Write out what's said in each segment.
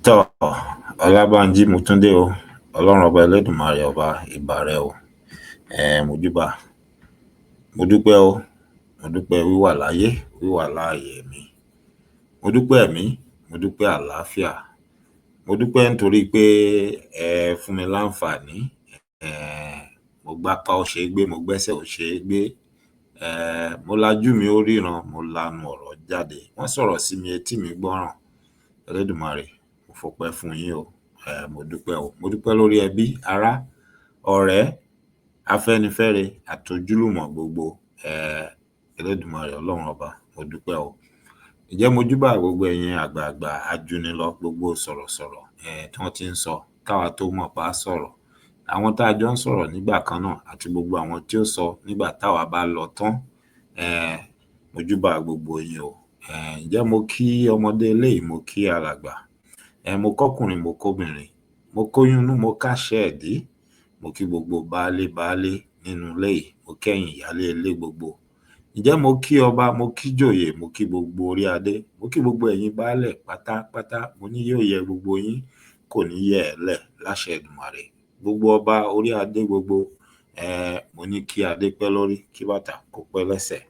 tọ́ Ọlábánjí Motúndé o, ọlọ́run ọba Ẹlẹ́dùmarè ọba ìbà rẹ o. Mojúbà, mo dúpẹ́ o, mo dúpẹ́ wíwà láyé, wíwà láàyè mi, mo dúpẹ́ ẹ̀mí, mo dúpẹ́ àlàáfíà, mo dúpẹ́ nítorí pé ẹ fún mi láǹfààní. Mo gbápá ó ṣe é gbé, mo gbẹ́sẹ̀ ó ṣe é gbé, mo lajú mi ó ríran, mo lanu ọ̀rọ̀ jáde, wọ́n sọ̀rọ̀ sí mi etí mi gbọ́ràn. Ẹlẹ́dùmarè, mo fọpẹ́ fún yín o. Mo dúpẹ́ o, mo dúpẹ́ lórí ẹbí, ará, ọ̀rẹ́, afẹ́nifẹ́re àtojúlùmọ̀ gbogbo. Ẹlẹ́dùmarè ọlọ́run ọba, mo dúpẹ́ o. Ǹjẹ́ mojúbà gbogbo ẹ̀yin àgbààgbà ajúnilọ, gbogbo sọ̀rọ̀sọ̀rọ̀ tí wọ́n ti ń sọ káwa tó mọ̀ pa á sọ̀rọ̀, àwọn tá a jọ ń sọ̀rọ̀ nígbà kan náà àti gbogbo àwọn tí ó sọ nígbà táwa bá lọ tán. Mojúbà gbogbo yín o. Ǹjẹ́ mo kí ọmọdé eléyìí, mo kí alàgbà, mo kọ́kùnrin, mo kóbìnrin, mo kóyúnú, mo káṣẹ́ ẹ̀dí, mo kí gbogbo baálé nínú ilé yìí, mo kẹ́yìn ìyálé ilé gbogbo. Ǹjẹ́ mo kí ọba, mo kí jòyè, mo kí gbogbo orí adé, mo kí gbogbo ẹ̀yin baálẹ̀ pátápátá, mo ní yóò yẹ gbogbo yín, kò ní yẹ̀ ẹ́ lẹ̀ láṣẹ Èdùmàrè. Gbogbo ọba orí adé gbogbo, mo ní kí adé pẹ́ lórí, kí bàtà kó pẹ́ lẹ́sẹ̀,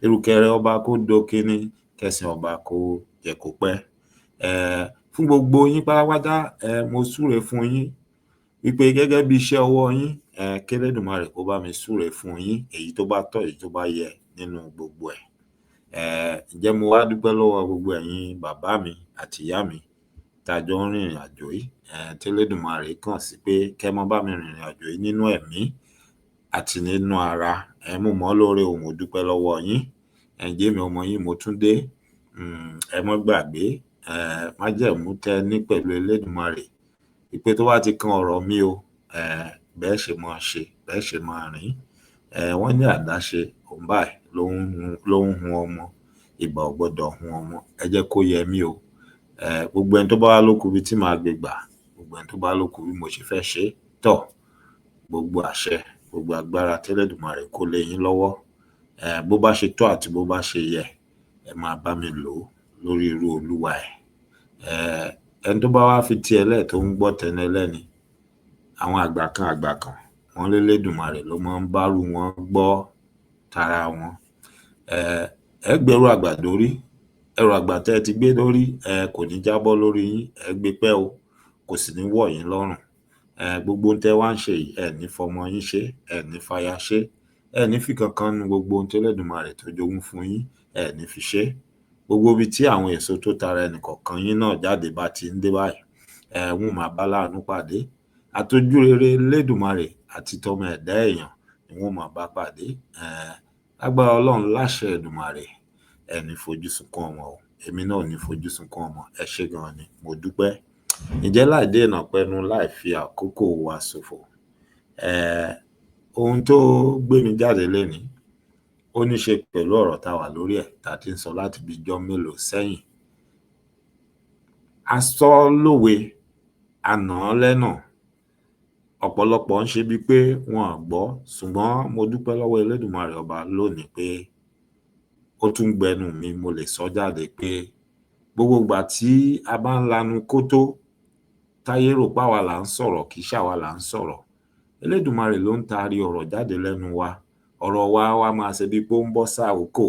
ìrùkẹ̀rẹ̀ ọba kó dókínní, kẹ́sìn ọba kó jẹ́ kó pẹ́. Fún gbogbo yín pátápátá, mo súre fún yín wípé gẹ́gẹ́ bí iṣẹ́ ọwọ́ yín, k'Ẹlẹ́dùmarè kó bá mi súre fún yín, èyí tó bá tọ́, èyí tó bá yẹ nínú gbogbo ẹ̀. Ǹjẹ́ mo wá dúpẹ́ lọ́wọ́ gbogbo ẹ̀yin bàbá mi àti ìyá mi tá a jọ ń rìnrìn àjò yìí, tí Ẹlẹ́dùmarè kàn sí pé kẹ́ mọ́ bá mi rìnrìn àjò yìí nínú ẹ̀mí àti nínú ara. Mo mọ̀ ọ́ lóore o, mo dúpẹ́ lọ́wọ́ yín. Ǹjẹ́ mi ọmọ yín Motúndé, ẹ mọ́ gbàgbé májẹ̀mú tẹ́ ní pẹ̀lú Ẹlẹ́dùmarè wípé tó bá ti kan ọ̀rọ̀ mi o, bẹ́ẹ̀ ṣe máa ṣe, bẹ́ẹ̀ ṣe máa rìn. Wọ́n ní àdáṣe òun báyìí ló ń hun ọmọ, ìbà ò gbọdọ̀ hun ọmọ, ẹ jẹ́ kó yẹ mí o. Gbogbo ẹni tó bá wá lókù bí tí màá gbé gbà, gbogbo ẹni tó bá lókù bí mo ṣe fẹ́ ṣe tọ̀, gbogbo àṣẹ, gbogbo agbára tí Ẹlẹ́dùmarè kó lé yín lọ́wọ́, bó bá ṣe tọ́ àti bó bá ṣe yẹ, ẹ máa bá mi lò ó lórí irú olúwa ẹ̀. Ẹni tó bá wá fi ti ẹlẹ́ tó ń gbọ́ tẹni ẹlẹ́ni, àwọn àgbà kan wọ́n l'Ẹlẹ́dùmarè ló máa ń bárù wọn gbọ́ tara wọn. Ẹ gbẹ́rù àgbà dórí, ẹrù àgbà tẹ́ ẹ ti gbé dórí, kò ní jábọ́ lórí yín, ẹ gbé pẹ́ o, kò sì ní wọ̀ yín lọ́rùn. Gbogbo ohun tẹ́ wá ń ṣe yìí, ẹ ní fọmọ yín ṣe, ẹ ní faya ṣe, ẹ ní fi kankan nu gbogbo ohun tí Ẹlẹ́dùmarè tó jogún fún yín, ẹ ní fi ṣe. Gbogbo ibi tí àwọn èso tó tara ẹnìkọ̀ọ̀kan yín náà jáde bá ti ń dé báyìí, wọ́n máa bá láàánú pàdé, àtojú rere Ẹlẹ́dùmarè àti tọmọ ẹ̀dá èèyàn ni wọ́n máa bá pàdé. Lágbára Ọlọ́run láṣẹ Èdùmàrè, ẹ ní fojú sunkún ọmọ o, èmi náà ò ní fojú sunkún ọmọ. Ẹ ṣé gan ni, mo dúpẹ́. Ǹjẹ́ láì dènà pẹnu, láì fi àkókò wa ṣòfò, ohun tó gbé mi jáde lénìí ó ní ṣe pẹ̀lú ọ̀rọ̀ tá a wà lórí ẹ̀ tá a ti ń sọ láti bí ijọ́ mélòó sẹ́yìn. A sọ lówe, a nà án lẹ́nà, ọ̀pọ̀lọpọ̀ ń ṣe bíi pé wọn ò gbọ́, ṣùgbọ́n mo dúpẹ́ lọ́wọ́ Ẹlẹ́dùmarè ọba lónìí pé ó tún gbẹnu mi, mo lè sọ jáde pé gbogbo ìgbà tí a bá ń lanu kótó táyé rò páwa là ń sọ̀rọ̀, kì í ṣàwa là ń sọ̀rọ̀, Ẹlẹ́dùmarè ló ń taari ọ̀rọ̀ jáde lẹ́nu wa. Ọ̀rọ̀ wa máa ṣe bíi pé ó ń bọ́ sáòkò,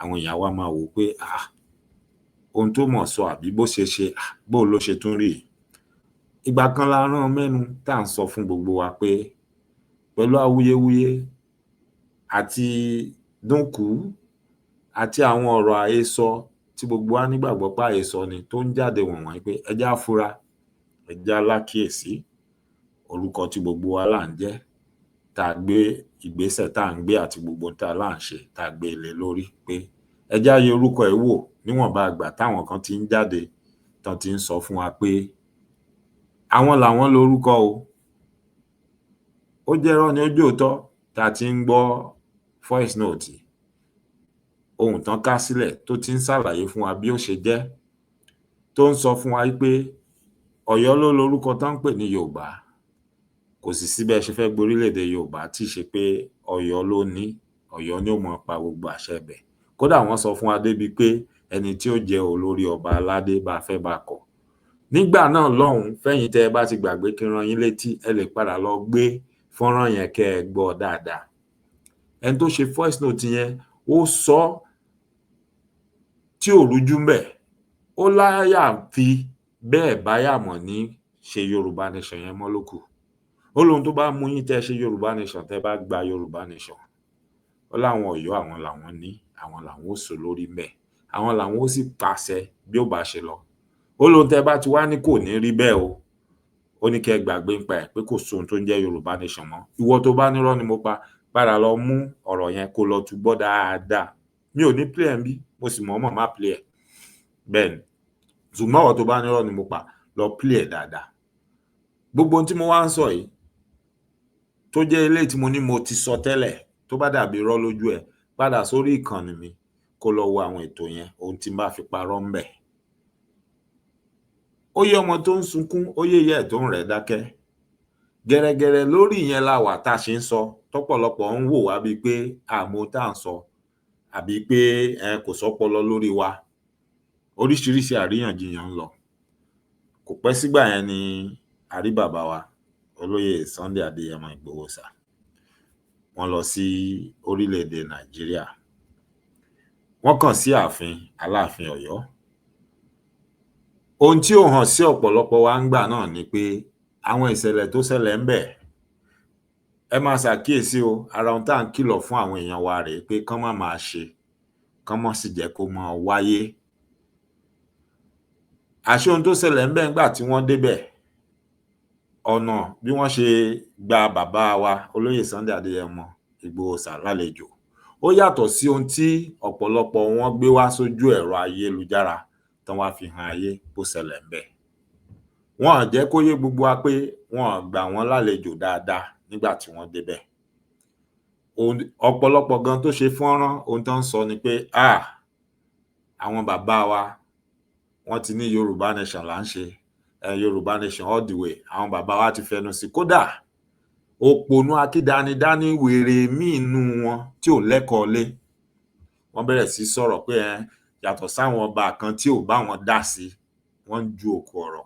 àwọn èèyàn wa máa wò pé ohun tó mọ̀ sọ àbí bó ṣe ṣe, bó ló ṣe tún rí. Ìgbà kan la rán mẹ́nu tá à ń sọ fún gbogbo wa pé pẹ̀lú awuyewuye àti dúnkù àti àwọn ọ̀rọ̀ àhesọ tí gbogbo wa nígbàgbọ́ pé àhesọ ni tó ń jáde wọ̀nwọ̀nyí, pé ẹ jẹ́ á fura, ẹ jẹ́ á lákíyèsí orúkọ tí gbogbo wa là ń jẹ́, tá a gbé ìgbésẹ̀ tá à ń gbé àti gbogbo tá a là ń ṣe tá a gbé lé lórí, pé ẹ jẹ́ á yẹ orúkọ ẹ̀ wò níwọ̀nba ìgbà táwọn kan ti ń jáde tán ti ń sọ fún wa pé àwọn làwọn lorúkọ o. Ó jẹ́ irọ́ ni ó jóòtọ́ tá a ti ń gbọ́ voice note, ohùn tán ká sílẹ̀ tó ti ń ṣàlàyé fún wa bí ó ṣe jẹ́, tó ń sọ fún wa pé Ọ̀yọ́ ló lorúkọ tán ń pè ní Yorùbá. Kò sì sí bẹ́ẹ̀ ṣe fẹ́ gborílẹ̀-èdè Yorùbá tí í ṣe pé Ọ̀yọ́ ló ní, Ọ̀yọ́ ni ó mọ pa gbogbo àṣẹ ibẹ̀. Kódà wọ́n sọ fún wa débi pé ẹni tí ó jẹ́ olórí ọba aládé bá fẹ́ bá kọ̀, nígbà náà lọ́hùn fẹ́yìn tẹ́ ẹ bá ti gbàgbé kí n rán yín létí, ẹ lè padà lọ gbé fọ́nrán yẹn kẹ́ ẹ gbọ́ dáadáa. Ẹni tó ṣe voice note yẹn ó sọ tí ò rújú mbẹ̀, ó láyà fi bẹ́ẹ̀ báyà mọ̀ ní ṣe Yorùbá nation yẹn mọ́ ló kù. Ó lóhun tó bá mú yín tẹ́ ṣe Yorùbá nation tẹ́ bá gba Yorùbá nation, ó láwọn Ọ̀yọ́ àwọn làwọn ní, àwọn làwọn ó sọ lórí mbẹ̀, àwọn làwọn ó sì pàṣẹ bí ó bá ṣe lọ. Ó lóhun tẹ́ bá ti wá ní kò ní rí bẹ́ẹ̀ o, ó ní kẹ́ gbàgbé ń pa ẹ̀ pé kò sóhun tó ń jẹ́ Yorùbá nation mọ́. Ìwọ tó bá nírọ́ ni mo pa, padà lọ mú ọ̀rọ̀ yẹn kó lọ tú gbọ́ dáadáa. Mi ò ní play ẹ̀ ń bí, mo sì mọ̀ọ́mọ̀ má play ẹ̀. Bẹ́ẹ̀ ni, ṣùgbọ́n ọ̀rọ̀ tó bá nírọ́ ni mo pa, lọ play ẹ̀ dáadáa. Gbogbo ohun tí mo wá ń sọ yìí tó jẹ́ eléyìí tí mo ní mo ti sọ tẹ́lẹ̀, tó bá dàbí irọ́ lójú ẹ̀, padà sórí ìkànnì mi kó lọ wo àwọn ètò yẹn, ohun tí n bá fi parọ́ ńbẹ̀. Ó yé ọmọ tó ń sunkún, ó yé ìyá ẹ̀ tó ń rẹ̀ dákẹ́. Gẹ̀rẹ̀gẹ̀rẹ̀ lórí ìyẹn la wà tá a ṣe ń sọ, tọ́pọ̀lọpọ̀ ń wò wá bíi pé àmọ́ tá à ń sọ, àbí pé kò sọ́pọlọ lórí wa. Oríṣiríṣi àríyànjiyàn ń lọ. Kò pẹ́ sígbà yẹn ni a rí bàbá wa olóyè Sunday Adéyẹmọ Ìgbòho sà. Wọ́n lọ sí orílẹ̀-èdè Nàìjíríà. Wọ́n kàn sí ààfin Aláàfin Ọ̀yọ́. Ohun tí ó hàn sí ọ̀pọ̀lọpọ̀ wa ń gbà náà ni pé àwọn ìṣẹ̀lẹ̀ tó ṣẹlẹ̀ ń bẹ̀, ẹ máa ṣàkíyèsí o, ara ohun tá à ń kìlọ̀ fún àwọn èèyàn wa rèé pé kán má máa ṣe, kán má sì jẹ́ kó máa wáyé. Àṣé ohun tó ṣẹlẹ̀ ń bẹ̀ ńgbà tí wọ́n débẹ̀, ọ̀nà bí wọ́n ṣe gba bàbá wa olóyè Sunday Adéyẹmọ Ìgbòho sà lálejò, ó yàtọ̀ sí ohun tí ọ̀pọ̀lọpọ̀ wọn gbé wá sójú ẹ̀rọ ayélujára tán wá fi hàn ayé bó ṣẹlẹ̀ ńbẹ̀. Wọn ò jẹ́ kó yé gbogbo wa pé wọn ò gbà wọ́n lálejò dáadáa nígbà tí wọ́n débẹ̀. Ọ̀pọ̀lọpọ̀ gan tó ṣe fọ́nrán, ohun tán ń sọ ni pé àwọn bàbá wa wọ́n ti ní Yorùbá nation là ń ṣe, Yorùbá nation all the way, àwọn bàbá wa ti fẹnu sí. Kódà òpònú akídanidání wèrè míì nú wọn tí ò lẹ́kọ̀ọ́ lé, wọ́n bẹ̀rẹ̀ sí sọ̀rọ̀ pé yàtọ̀ sáwọn ọba kan tí ò bá wọn dá sí, wọ́n ń ju òkú ọ̀rọ̀.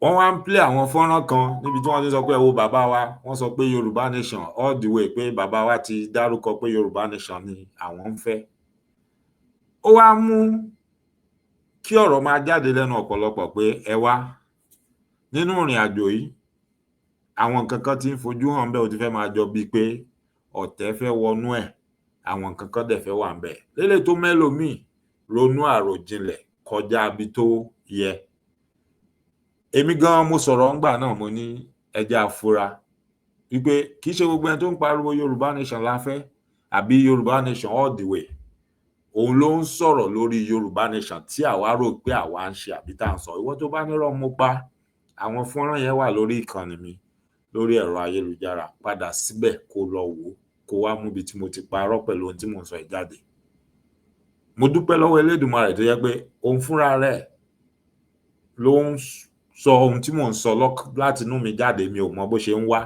Wọ́n wá ń play àwọn fọ́nrán kan níbi tí wọ́n ti sọ pé ẹ wo bàbá wa, wọ́n sọ pé Yorùbá nation all the way, pé bàbá wa ti dárúkọ pé Yorùbá nation ni àwọn ń fẹ́. Ó wá mú kí ọ̀rọ̀ máa jáde lẹ́nu ọ̀pọ̀lọpọ̀ pé ẹ wá, nínú ìrìn àjò yìí àwọn nǹkan kan tí ń fojú hàn ńbẹ̀ ó ti fẹ́ máa jọ bíi pé ọ̀tẹ̀ fẹ́ wọnú ẹ̀, àwọn nǹkan kan dẹ̀ fẹ́ wà ńbẹ̀. Lélẹ̀ tó mẹ́lòmíì ronú àròjinlẹ̀ kọjá ibi tó yẹ. Èmi gan mo sọ̀rọ̀ ńgbà náà, mo ní ẹ jẹ́ á fura wípé kì í ṣe gbogbo ẹni tó ń pariwo Yorùbá nation la fẹ́ àbí Yorùbá nation all the way, òun ló ń sọ̀rọ̀ lórí Yorùbá nation tí àwa rò pé àwa ń ṣe àbí tá à ń sọ. Ìwọ tó bá nírọ́ mo pa, àwọn fọ́nrán yẹn wà lórí ìkànnì mi lórí ẹ̀rọ ayélujára, padà síbẹ̀ kó lọ wò ó, kó wá mú ibi tí mo ti parọ́ pẹ̀lú ohun tí mò ń sọ yìí jáde. Mo dúpẹ́ lọ́wọ́ Elédùmarè tó jẹ́ pé òun fúnra rẹ̀ ló ń sọ ohun tí mò ń sọ láti inú mi jáde, mi ò mọ bó ṣe ń wá.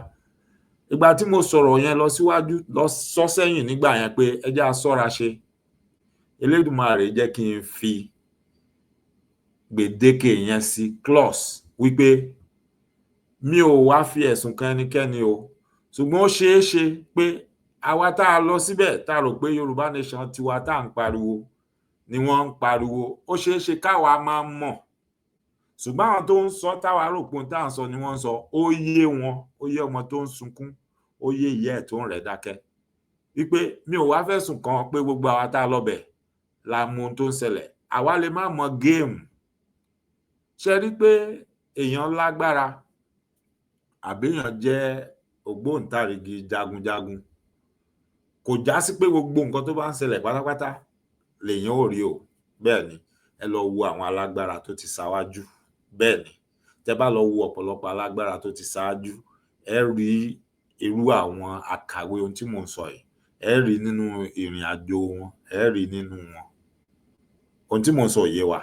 Ìgbà tí mo sọ̀rọ̀ yẹn lọ síwájú, lọ sọ sẹ́yìn nígbà yẹn pé ẹ jẹ́ á ṣọ́ra ṣe, Elédùmarè jẹ́ kí n fi gbèdéke yẹn sí clause wípé mi ò wá fi ẹ̀sùn kan ẹnikẹ́ni o, ṣùgbọ́n ó ṣeé ṣe pé àwa tá a lọ síbẹ̀ tá a rò pé Yorùbá nation tiwa tá à ń pariwo ni wọ́n ń pariwo, ó ṣeé ṣe káwa máa mọ̀, ṣùgbọ́n àwọn tó ń sọ táwa rò pé ohun tá à ń sọ ni wọ́n ń sọ, ó yé wọn, ó yé ọmọ tó ń sunkún, ó yé ìyá ẹ̀ tó ń rẹ̀ dákẹ́ wípé mi ò wá fẹ̀sùn kàn pé gbogbo àwa tá a lọ bẹ̀ la mọ ohun tó ń ṣẹlẹ̀. Àwa lè má mọ géèmù. Ṣé rí pé èèyàn lágbára àbéèyàn jẹ́ ògbóǹtarìgì jagunjagun, kò já sí pé gbogbo nǹkan tó bá ń ṣẹlẹ̀ pátápátá lèèyàn ò rí o. Bẹ́ẹ̀ ni, ẹ lọ wo àwọn alágbára tó ti ṣáwájú. Bẹ́ẹ̀ ni, tẹ́ bá lọ wo ọ̀pọ̀lọpọ̀ alágbára tó ti ṣáájú, ẹ rí irú àwọn àkàwé ohun tí mò ń sọ yìí, ẹ rí nínú ìrìn àjò wọn, ẹ rí nínú wọn. Ohun tí mò ń sọ yé wa,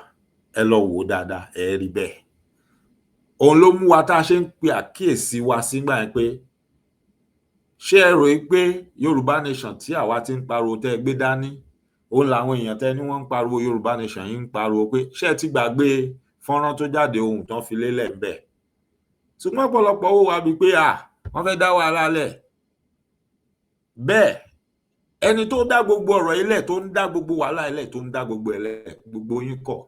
ẹ lọ wò ó dáadáa, ẹ rí bẹ́ẹ̀. Òun ló mú wa tá a ṣe ń pe àkíyèsí wa sígbà yẹn pé ṣé ẹ rò pé Yorùbá nation tí àwa ti ń pariwo tẹ́ ẹ gbé dání, òun làwọn èèyàn tẹ́ ní wọ́n ń pariwo Yorùbá nation yìí ń pariwo pé ṣé ẹ ti gbàgbé fọ́nrán tó jáde ohun tán fi lélẹ̀ ńbẹ̀. Ṣùgbọ́n ọ̀pọ̀lọpọ̀ wò wá bíi pé wọ́n fẹ́ dá wàhálà lẹ̀. Bẹ́ẹ̀ ẹni tó dá gbogbo ọ̀rọ̀ yìí lẹ̀, tó ń dá gbogbo wàhálà yìí lẹ̀, tó ń dá gbogbo ẹ̀ lẹ̀, gbogbo yín kọ̀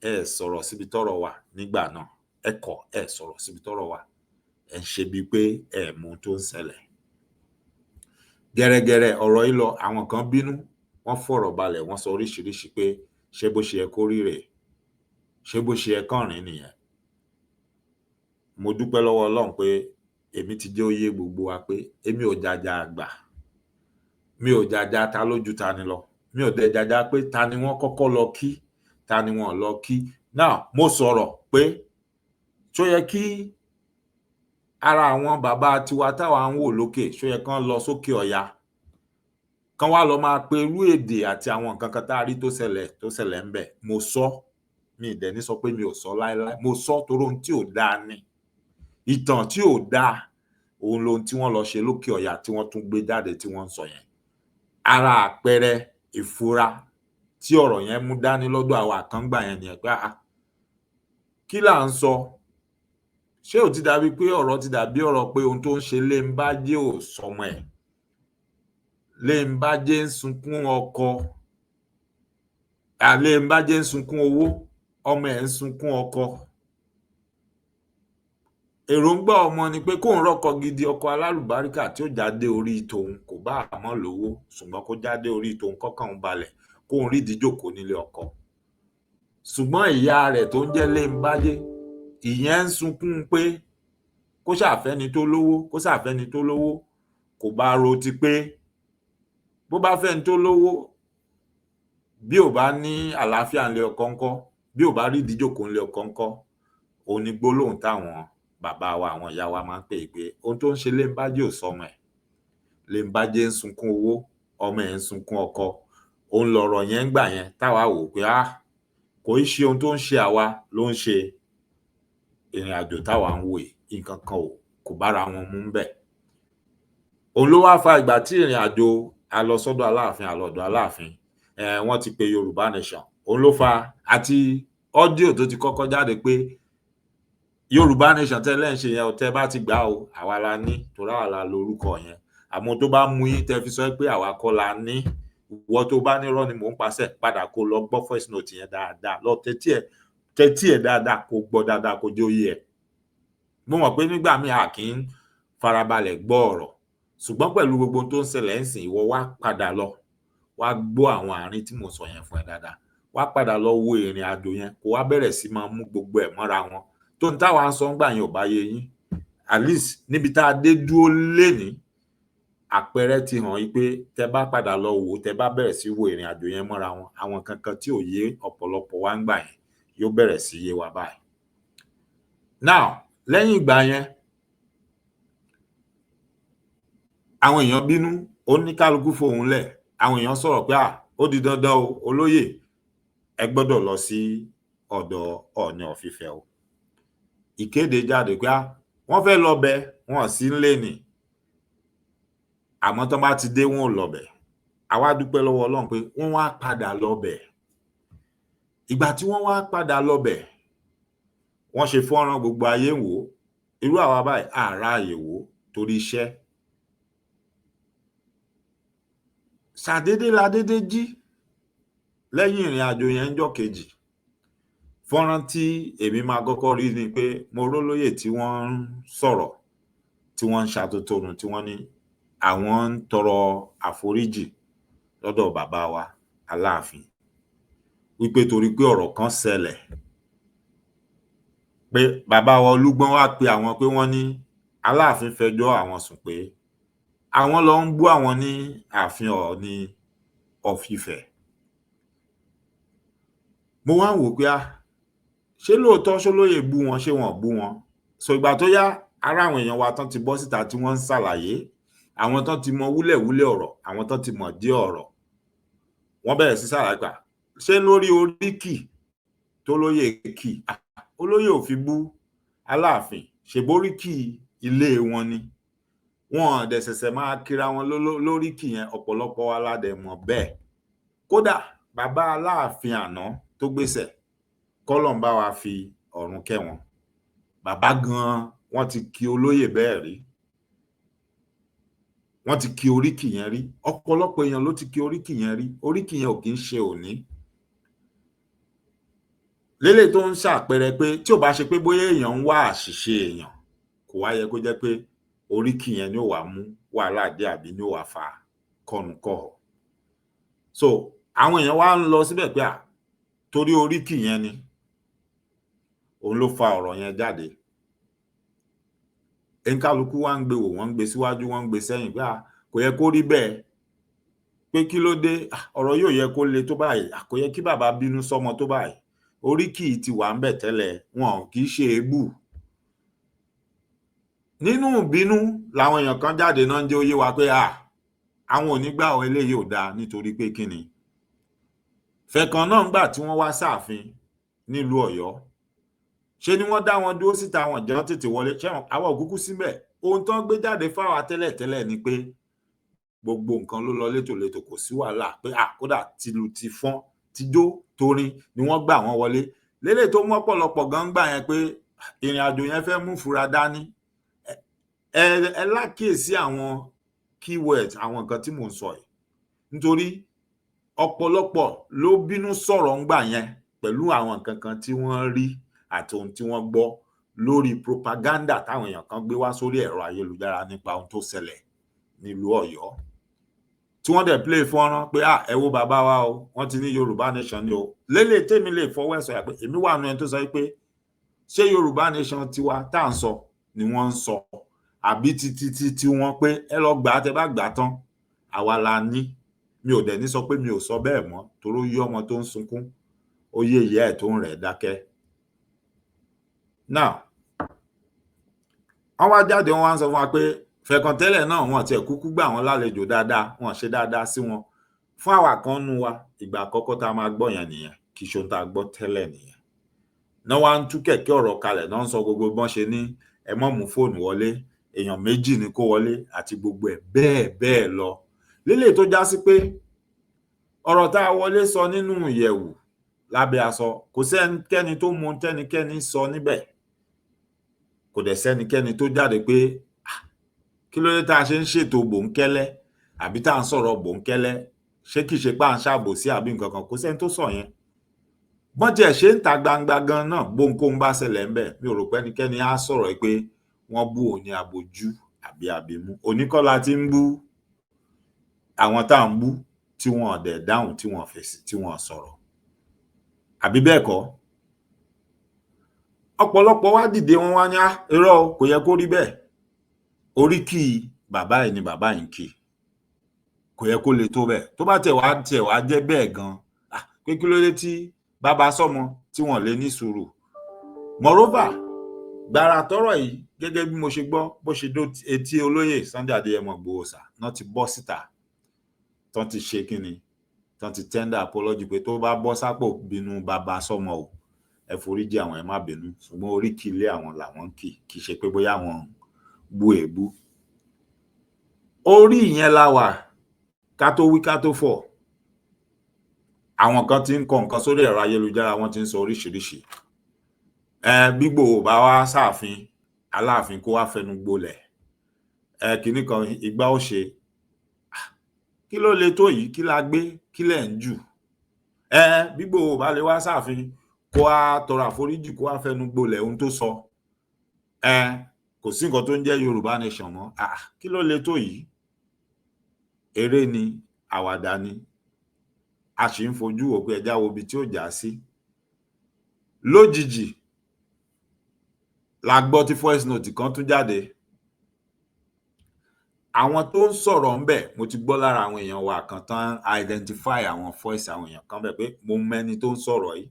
ẹ sọ̀rọ̀ síbi tọ́rọ̀ wà nígbà náà. Ẹ kọ̀ ẹ sọ̀rọ̀ síbi tọ́rọ̀ wà. Ẹ ń ṣe bíi pé ẹ mọ ohun tó ń ṣẹlẹ̀. Gẹ́rẹ́gẹ́rẹ́ ọ̀rọ̀ yìí lọ, àwọn kan bínú, wọ́n fọ̀rọ̀ balẹ̀, wọ́n sọ oríṣiríṣi pé ṣé bó ṣe yẹ kó rí rèé, ṣé bó ṣe yẹ kán rìn nìyẹn. Mo dúpẹ́ lọ́wọ́ Ọlọ́run pé èmi ti jẹ́ ó yé gbogbo wa pé èmi ò jàjà àgbà, mi ò jàjà ta lójú ta ni lọ, mi ò dẹ̀ jàjà pé ta ni wọ́n kọ́kọ́ lọ kí, ta ni wọn ò lọ kí. Now mo sọ̀rọ̀ pé ṣó yẹ kí ara àwọn bàbá tiwa táwa ń wò lókè, ṣó yẹ kán lọ sókè ọya, kán wá lọ máa pe irú èdè àti àwọn nǹkan kan tá a rí tó ṣẹlẹ̀ ńbẹ̀. Mo sọ, mi ì dẹ̀ ní sọ pé mi ò sọ láéláé. Mo sọ torí ohun tí ò dáa ni. Ìtàn tí ò dáa òun lohun tí wọ́n lọ ṣe lókè ọya tí wọ́n tún gbé jáde tí wọ́n ń sọ yẹn. Ara àpẹẹrẹ ìfura tí ọ̀rọ̀ yẹn mú dání lọ́dọ̀ àwa kan ńgbà yẹn nìyẹn pé kí là ń sọ? Ṣé ò ti dàbí pé ọ̀rọ̀ ti dàbí ọ̀rọ̀ pé ohun tó ń ṣe Léńbájé ò sọmọ ẹ̀? Léńbájé ń sunkún ọkọ, Léńbájé ń sunkún owó, ọmọ ẹ̀ ń sunkún ọkọ. Èròǹgbà ọmọ ni pé kóun rọ́kọ gidi, ọkọ alálùbáríkà tí ó jáde orí tòun, kò bá àmọ́ lówó ṣùgbọ́n kó jáde orí tòun kọ́kàn òun balẹ̀, kóun rídìí jókòó nílé ọkọ. Ṣùgbọ́n ìyá rẹ̀ tó ń jẹ́ Léńbájé, ìyẹn ń sunkún pé kó ṣàfẹ́ni tó lówó, kó ṣàfẹ́ni tó lówó, kò bá ro ti pé bó bá fẹ́ni tó lówó, bí ò bá ní àlàáfíà ńlé ọkọ ńkọ́, bí ò bá rídìí jókòó ńlé ọkọ ńkọ́. Òun ni gbólóhùn táwọn bàbá wa, àwọn ìyá wa máa ń pè pé ohun tó ń ṣe Léńbájé ò sọmọ ẹ̀. Léńbájé ń sunkún owó, ọmọ ẹ̀ ń sunkún ọkọ. Òun lọ̀rọ̀ yẹn ńgbà yẹn táwa wò pé kò í ṣe ohun tó ń ṣe àwa ló ń ṣe ìrìn àjò táwa ń wò yìí, nǹkan kan kò bára wọn mu ńbẹ̀. Òun ló wá fa ìgbà tí ìrìn àjò a lọ sọ́dọ̀ Aláàfin, a lọ ọ̀dọ̀ Aláàfin, wọ́n ti pe Yorùbá Nation. Òun ló fa àti ọ́díò tó ti kọ́kọ́ jáde pé Yorùbá Nation tẹ́lẹ̀ ń ṣe yẹn, tẹ́ bá ti gbà o, àwa la ní, torí àwa la lorúkọ yẹn. Àmọ́ tó bá mú yín tẹ́ fi sọ pé àwa kọ́ la ní, ìwọ tó bá nírọ́ ni mò ń pasẹ̀, padà kó lọ gbọ́ voice note yẹn dáadáa, lọ tẹ́tí ẹ̀ dáadáa, kó gbọ́ dáadáa, kó jẹ́ ó yé ẹ. Mo mọ̀ pé nígbà míì a kì í farabalẹ̀ gbọ́ ọ̀rọ̀, ṣùgbọ́n pẹ̀lú gbogbo tó ń ṣẹlẹ̀ ń sìn, ìwọ wá padà lọ, wá gbọ́ àwọn àárín tí mo sọ yẹn fún ẹ dáadáa. Wá padà lọ wo ìrìn àjò yẹn, kó wá bẹ̀rẹ̀ sí máa mú gbogbo ẹ̀ mọ́ra wọn. Tó ń táwa ń sọ ńgbà yẹn ò bá yé yín, at least níbi tá a dé dúró lénìí, àpẹẹrẹ ti hàn yí pé tẹ bá padà lọ wò, tẹ bá bẹ̀rẹ̀ sí wo ìrìn àjò yẹn mọ́ra wọn, àwọn kankan tí ò yé ọ̀pọ̀lọpọ̀ wa ńgbà yẹn yóò bẹ̀rẹ̀ sí yé wa báyìí. Now lẹ́yìn ìgbà yẹn, àwọn èèyàn bínú, oníkálukú fohùn lẹ̀, àwọn èèyàn sọ̀rọ̀ pé ó di dandan o, olóyè ẹ gbọ́dọ̀ lọ sí ọ̀dọ̀ Ọọ̀ni of Ifẹ̀ o. Ìkéde jáde pé wọ́n fẹ́ lọ bẹ̀, wọn sí ńlé ni, àmọ́ tán bá ti dé wọn ò lọ bẹ̀. Àwa dúpẹ́ lọ́wọ́ Ọlọ́run pé wọ́n wá padà lọ bẹ̀. Ìgbà tí wọ́n wá padà lọ bẹ̀, wọ́n ṣe fọ́nrán, gbogbo ayé ń wò ó. Irú àwa báyìí àráàyè wò ó torí iṣẹ́. Ṣàdédé la dédé jí lẹ́yìn ìrìn àjò yẹn ńjọ́ kejì. Fọ́nrán tí èmi máa kọ́kọ́ rí ni pé mo rólóyè tí wọ́n ń sọ̀rọ̀, tí wọ́n ń ṣàtótónu, tí wọ́n ní àwọn ń tọrọ àforíjì lọ́dọ̀ bàbá wa Aláàfin wípé torí pé ọ̀rọ̀ kan ṣẹlẹ̀, pé bàbá wa Olúgbọ́n wá pe àwọn pé wọ́n ní Aláàfin fẹjọ́ àwọn sùn pé àwọn lọ ń bú àwọn ní ààfin Ọọ̀ni of Ifẹ̀. Mo wá ń wò pé ṣé lóòótọ́ ṣólóyè bú wọn, ṣé wọn ò bú wọn? So ìgbà tó yá, ara àwọn èèyàn wa tán ti bọ́ síta tí wọ́n ń ṣàlàyé, àwọn tán ti mọ wúlẹ̀wúlẹ̀ ọ̀rọ̀, àwọn tán ti mọ̀ dé ọ̀rọ̀, wọ́n bẹ̀rẹ̀ sí ṣàlàyé pé ṣé lórí oríkì tó lóyè kì, olóyè ò fi bú Aláàfin, ṣèbóríkì ilé wọn ni. Wọn dẹ̀ ṣẹ̀ṣẹ̀ máa kíra wọn lóríkì yẹn, ọ̀pọ̀lọpọ̀ wa la dẹ̀ mọ̀ bẹ́ẹ̀. Kódà bàbá Aláàfin àná tó gbéṣẹ̀, kọ́lọ́run bá wa fi ọ̀run kẹ́ wọn. Bàbá gan wọ́n ti kí olóyè bẹ́ẹ̀ rí, wọ́n ti kí oríkì yẹn rí, ọ̀pọ̀lọpọ̀ èèyàn ló ti kí oríkì yẹn rí, oríkì yẹn ò kì í ṣe òní. Lélẹ̀ tó ń ṣàpẹẹrẹ pé tí ò bá ṣe pé bóyá èèyàn ń wá àṣìṣe èèyàn, kò wá yẹ kó jẹ́ pé oríkì yẹn ni ó wá mú wàhálà dé àbí ni ó wá fa kọnùkọ̀ọ̀. So àwọn èèyàn wá ń lọ síbẹ̀ pé torí oríkì yẹn ni òun ló fa ọ̀rọ̀ yẹn jáde. Ẹnikálukú wá ń gbé wò, wọ́n ń gbé síwájú, wọ́n ń gbé sẹ́yìn pé kò yẹ kó rí bẹ́ẹ̀, pé kí ló dé, ọ̀rọ̀ yóò yẹ kó le tó báyìí, kò yẹ kí bàbá bínú sọ́mọ tó báyìí, oríkì ti wà ńbẹ̀ tẹ́lẹ̀, wọn kì í ṣe èébú. Nínú ìbínú làwọn èèyàn kan jáde náà ń jẹ́ ó yé wa pé àwọn ò ní gbà ọ eléyìí ò dáa nítorí pé kí ni. Fẹ̀kàn náà ńgbà tí wọ́n wá sáàfin nílùú Ọ̀yọ́, ṣe ni wọ́n dá wọn dúró síta, wọn jẹ́ wọ́n tètè wọlé, àwọn òkúkú síbẹ̀. Ohun tó ń gbé jáde fáwa tẹ́lẹ̀tẹ́lẹ̀ ni pé gbogbo nǹkan ló lọ létòlétò, kò sí wàhálà, pé kódà tìlù tìfọ́n tijó torin ni wọ́n gbà wọ́n wọlé. Lélẹ̀ tó mú ọ̀pọ̀lọpọ̀ gan gbà yẹn pé ìrìn àjò yẹn fẹ́ mú fura dání. Ẹ lákìyèsí àwọn keywords, àwọn nǹkan tí mò ń sọ yìí, nítorí ọ̀pọ̀lọpọ̀ ló bínú sọ̀rọ̀ ńgbà yẹn pẹ̀lú àwọn nǹkan kan tí wọ́n rí àti ohun tí wọ́n gbọ́ lórí propaganda táwọn èèyàn kan gbé wá sórí ẹ̀rọ ayélujára nípa ohun tó ṣẹlẹ̀ nílùú Ọ̀yọ́, tí wọ́n dẹ̀ play fọ́nrán pé ẹ wo bàbá wa o, wọ́n ti ní Yorùbá nation ni o. Lélẹ̀ tèmi lè fọwọ́ ẹ̀ sọ̀yà pé èmi wà nínú ẹni tó sọ pé ṣé Yorùbá nation tiwa tá à ń sọ ni wọ́n ń sọ, àbí tí wọ́n pé ẹ lọ gbà á, tẹ bá gbà á tán àwa la ní. Mi ò dẹ̀ ní sọ pé mi ò sọ bẹ́ẹ̀ mọ́, torí ó yé ọmọ tó ń sunkún, ó yé ìyá ẹ̀ tó ń rẹ̀ dákẹ́. Now wọ́n wá jáde, wọ́n wá ń sọ fún wa pé Fẹ̀kàn tẹ́lẹ̀ náà wọn tiẹ̀ kúkú gbà wọ́n lálejò dáadáa, wọn ṣe dáadáa sí wọn. Fún àwa kan nú wa, ìgbà àkọ́kọ́ tá a máa gbọ́ yẹn nìyẹn, kì í ṣe ohun tá a gbọ́ tẹ́lẹ̀ nìyẹn. Náà wá ń tú kẹ̀kẹ́ ọ̀rọ̀ kalẹ̀, náà ń sọ gbogbo bọ́n ṣe ní ẹ má mú fóònù wọlé, èèyàn méjì ni kó wọlé, àti gbogbo ẹ̀ bẹ́ẹ̀ bẹ́ẹ̀ lọ. Lélẹ̀ tó já sí pé ọ̀rọ̀ tá a wọlé sọ nínú ìyẹ̀wù lábẹ́ aṣọ, kò sẹ́nikẹ́ni tó mú tẹ́nikẹ́ni sọ níbẹ̀, kò dẹ̀ sẹ́nikẹ́ni tó jáde pé kí ló dé tá a ṣe ń ṣètò bòńkẹ́lẹ́ àbí tá à ń sọ̀rọ̀ bòńkẹ́lẹ́, ṣé kìí ṣe pá à ń ṣàbòsí àbí nǹkan kan, kò sẹ́ni tó sọ yẹn. Bọ́n tiẹ̀ ṣe ń ta gbangba gan náà, bóńkóhun bá ṣẹlẹ̀ ńbẹ̀, mi ò rò pé ẹnikẹ́ni á sọ̀rọ̀ pé wọ́n bú òní abojú àbí abimú. Òní kọ́ la ti ń bú àwọn tá à ń bú tí wọn dẹ̀ dáhùn, tí wọn fèsì, tí wọn sọ̀rọ̀, àbí bẹ́ẹ̀ kọ́. Ọ̀pọ̀lọpọ̀ wá dìde, wọn wá ní irọ́ o, kò yẹ kó rí bẹ́ẹ̀, oríkì bàbá ẹ̀ ni bàbá yìí ń kì, kò yẹ kó le tó bẹ́ẹ̀. Tó bá tiẹ̀ wá jẹ́ bẹ́ẹ̀ gan, pé kí ló dé tí bàbá sọ́mọ tí wọ́n lè ní sùúrù. Moreover, gbàrà tọ́rọ̀ yìí, gẹ́gẹ́ bí mo ṣe gbọ́, bó ṣe dó etí olóyè Sunday Adéyẹmọ Ìgbòho Òòṣà náà ti bọ́ síta, tán ti ṣe kíni, tán ti tender apology pé tó bá bọ́ sápò bínú bàbá sọ́mọ o, ẹ foríjì àwọn, ẹ má bínú, ṣùgbọ́n oríkì ilé àwọn làwọn ń kì, kì í ṣe pé bóyá àwọn bú èébú. Orí ìyẹn la wà ká tó wí ká tó fọ̀. Àwọn kan ti ń kọ nǹkan sórí ẹ̀rọ ayélujára, wọ́n ti ń sọ oríṣiríṣi. Bí Ìgbòho bá wá sáàfin, Aláàfin kó wá fẹnu gbolẹ̀, kìíní kan igbá ó ṣe. Kí ló le tó yìí? Kí la gbé? Kí lẹ̀ ń jù? Bí Ìgbòho bá lè wá sáàfin kó wá tọrọ àforíjì, kó wá fẹnu gbolẹ̀ ohun tó sọ, kò sí nǹkan tó ń jẹ́ Yorùbá nation mọ́. Kí ló le tó yìí? Eré ni, àwàdà ni, a sì ń fojú wò pé ẹjá wo ibi tí ó já sí. Lójijì la gbọ́ tí voice note kan tún jáde. Àwọn tó ń sọ̀rọ̀ ńbẹ̀, mo ti gbọ́ lára àwọn èèyàn wa kan tán identify àwọn voice àwọn èèyàn kan bẹ̀ pé mo mẹ́ni tó ń sọ̀rọ̀ yìí,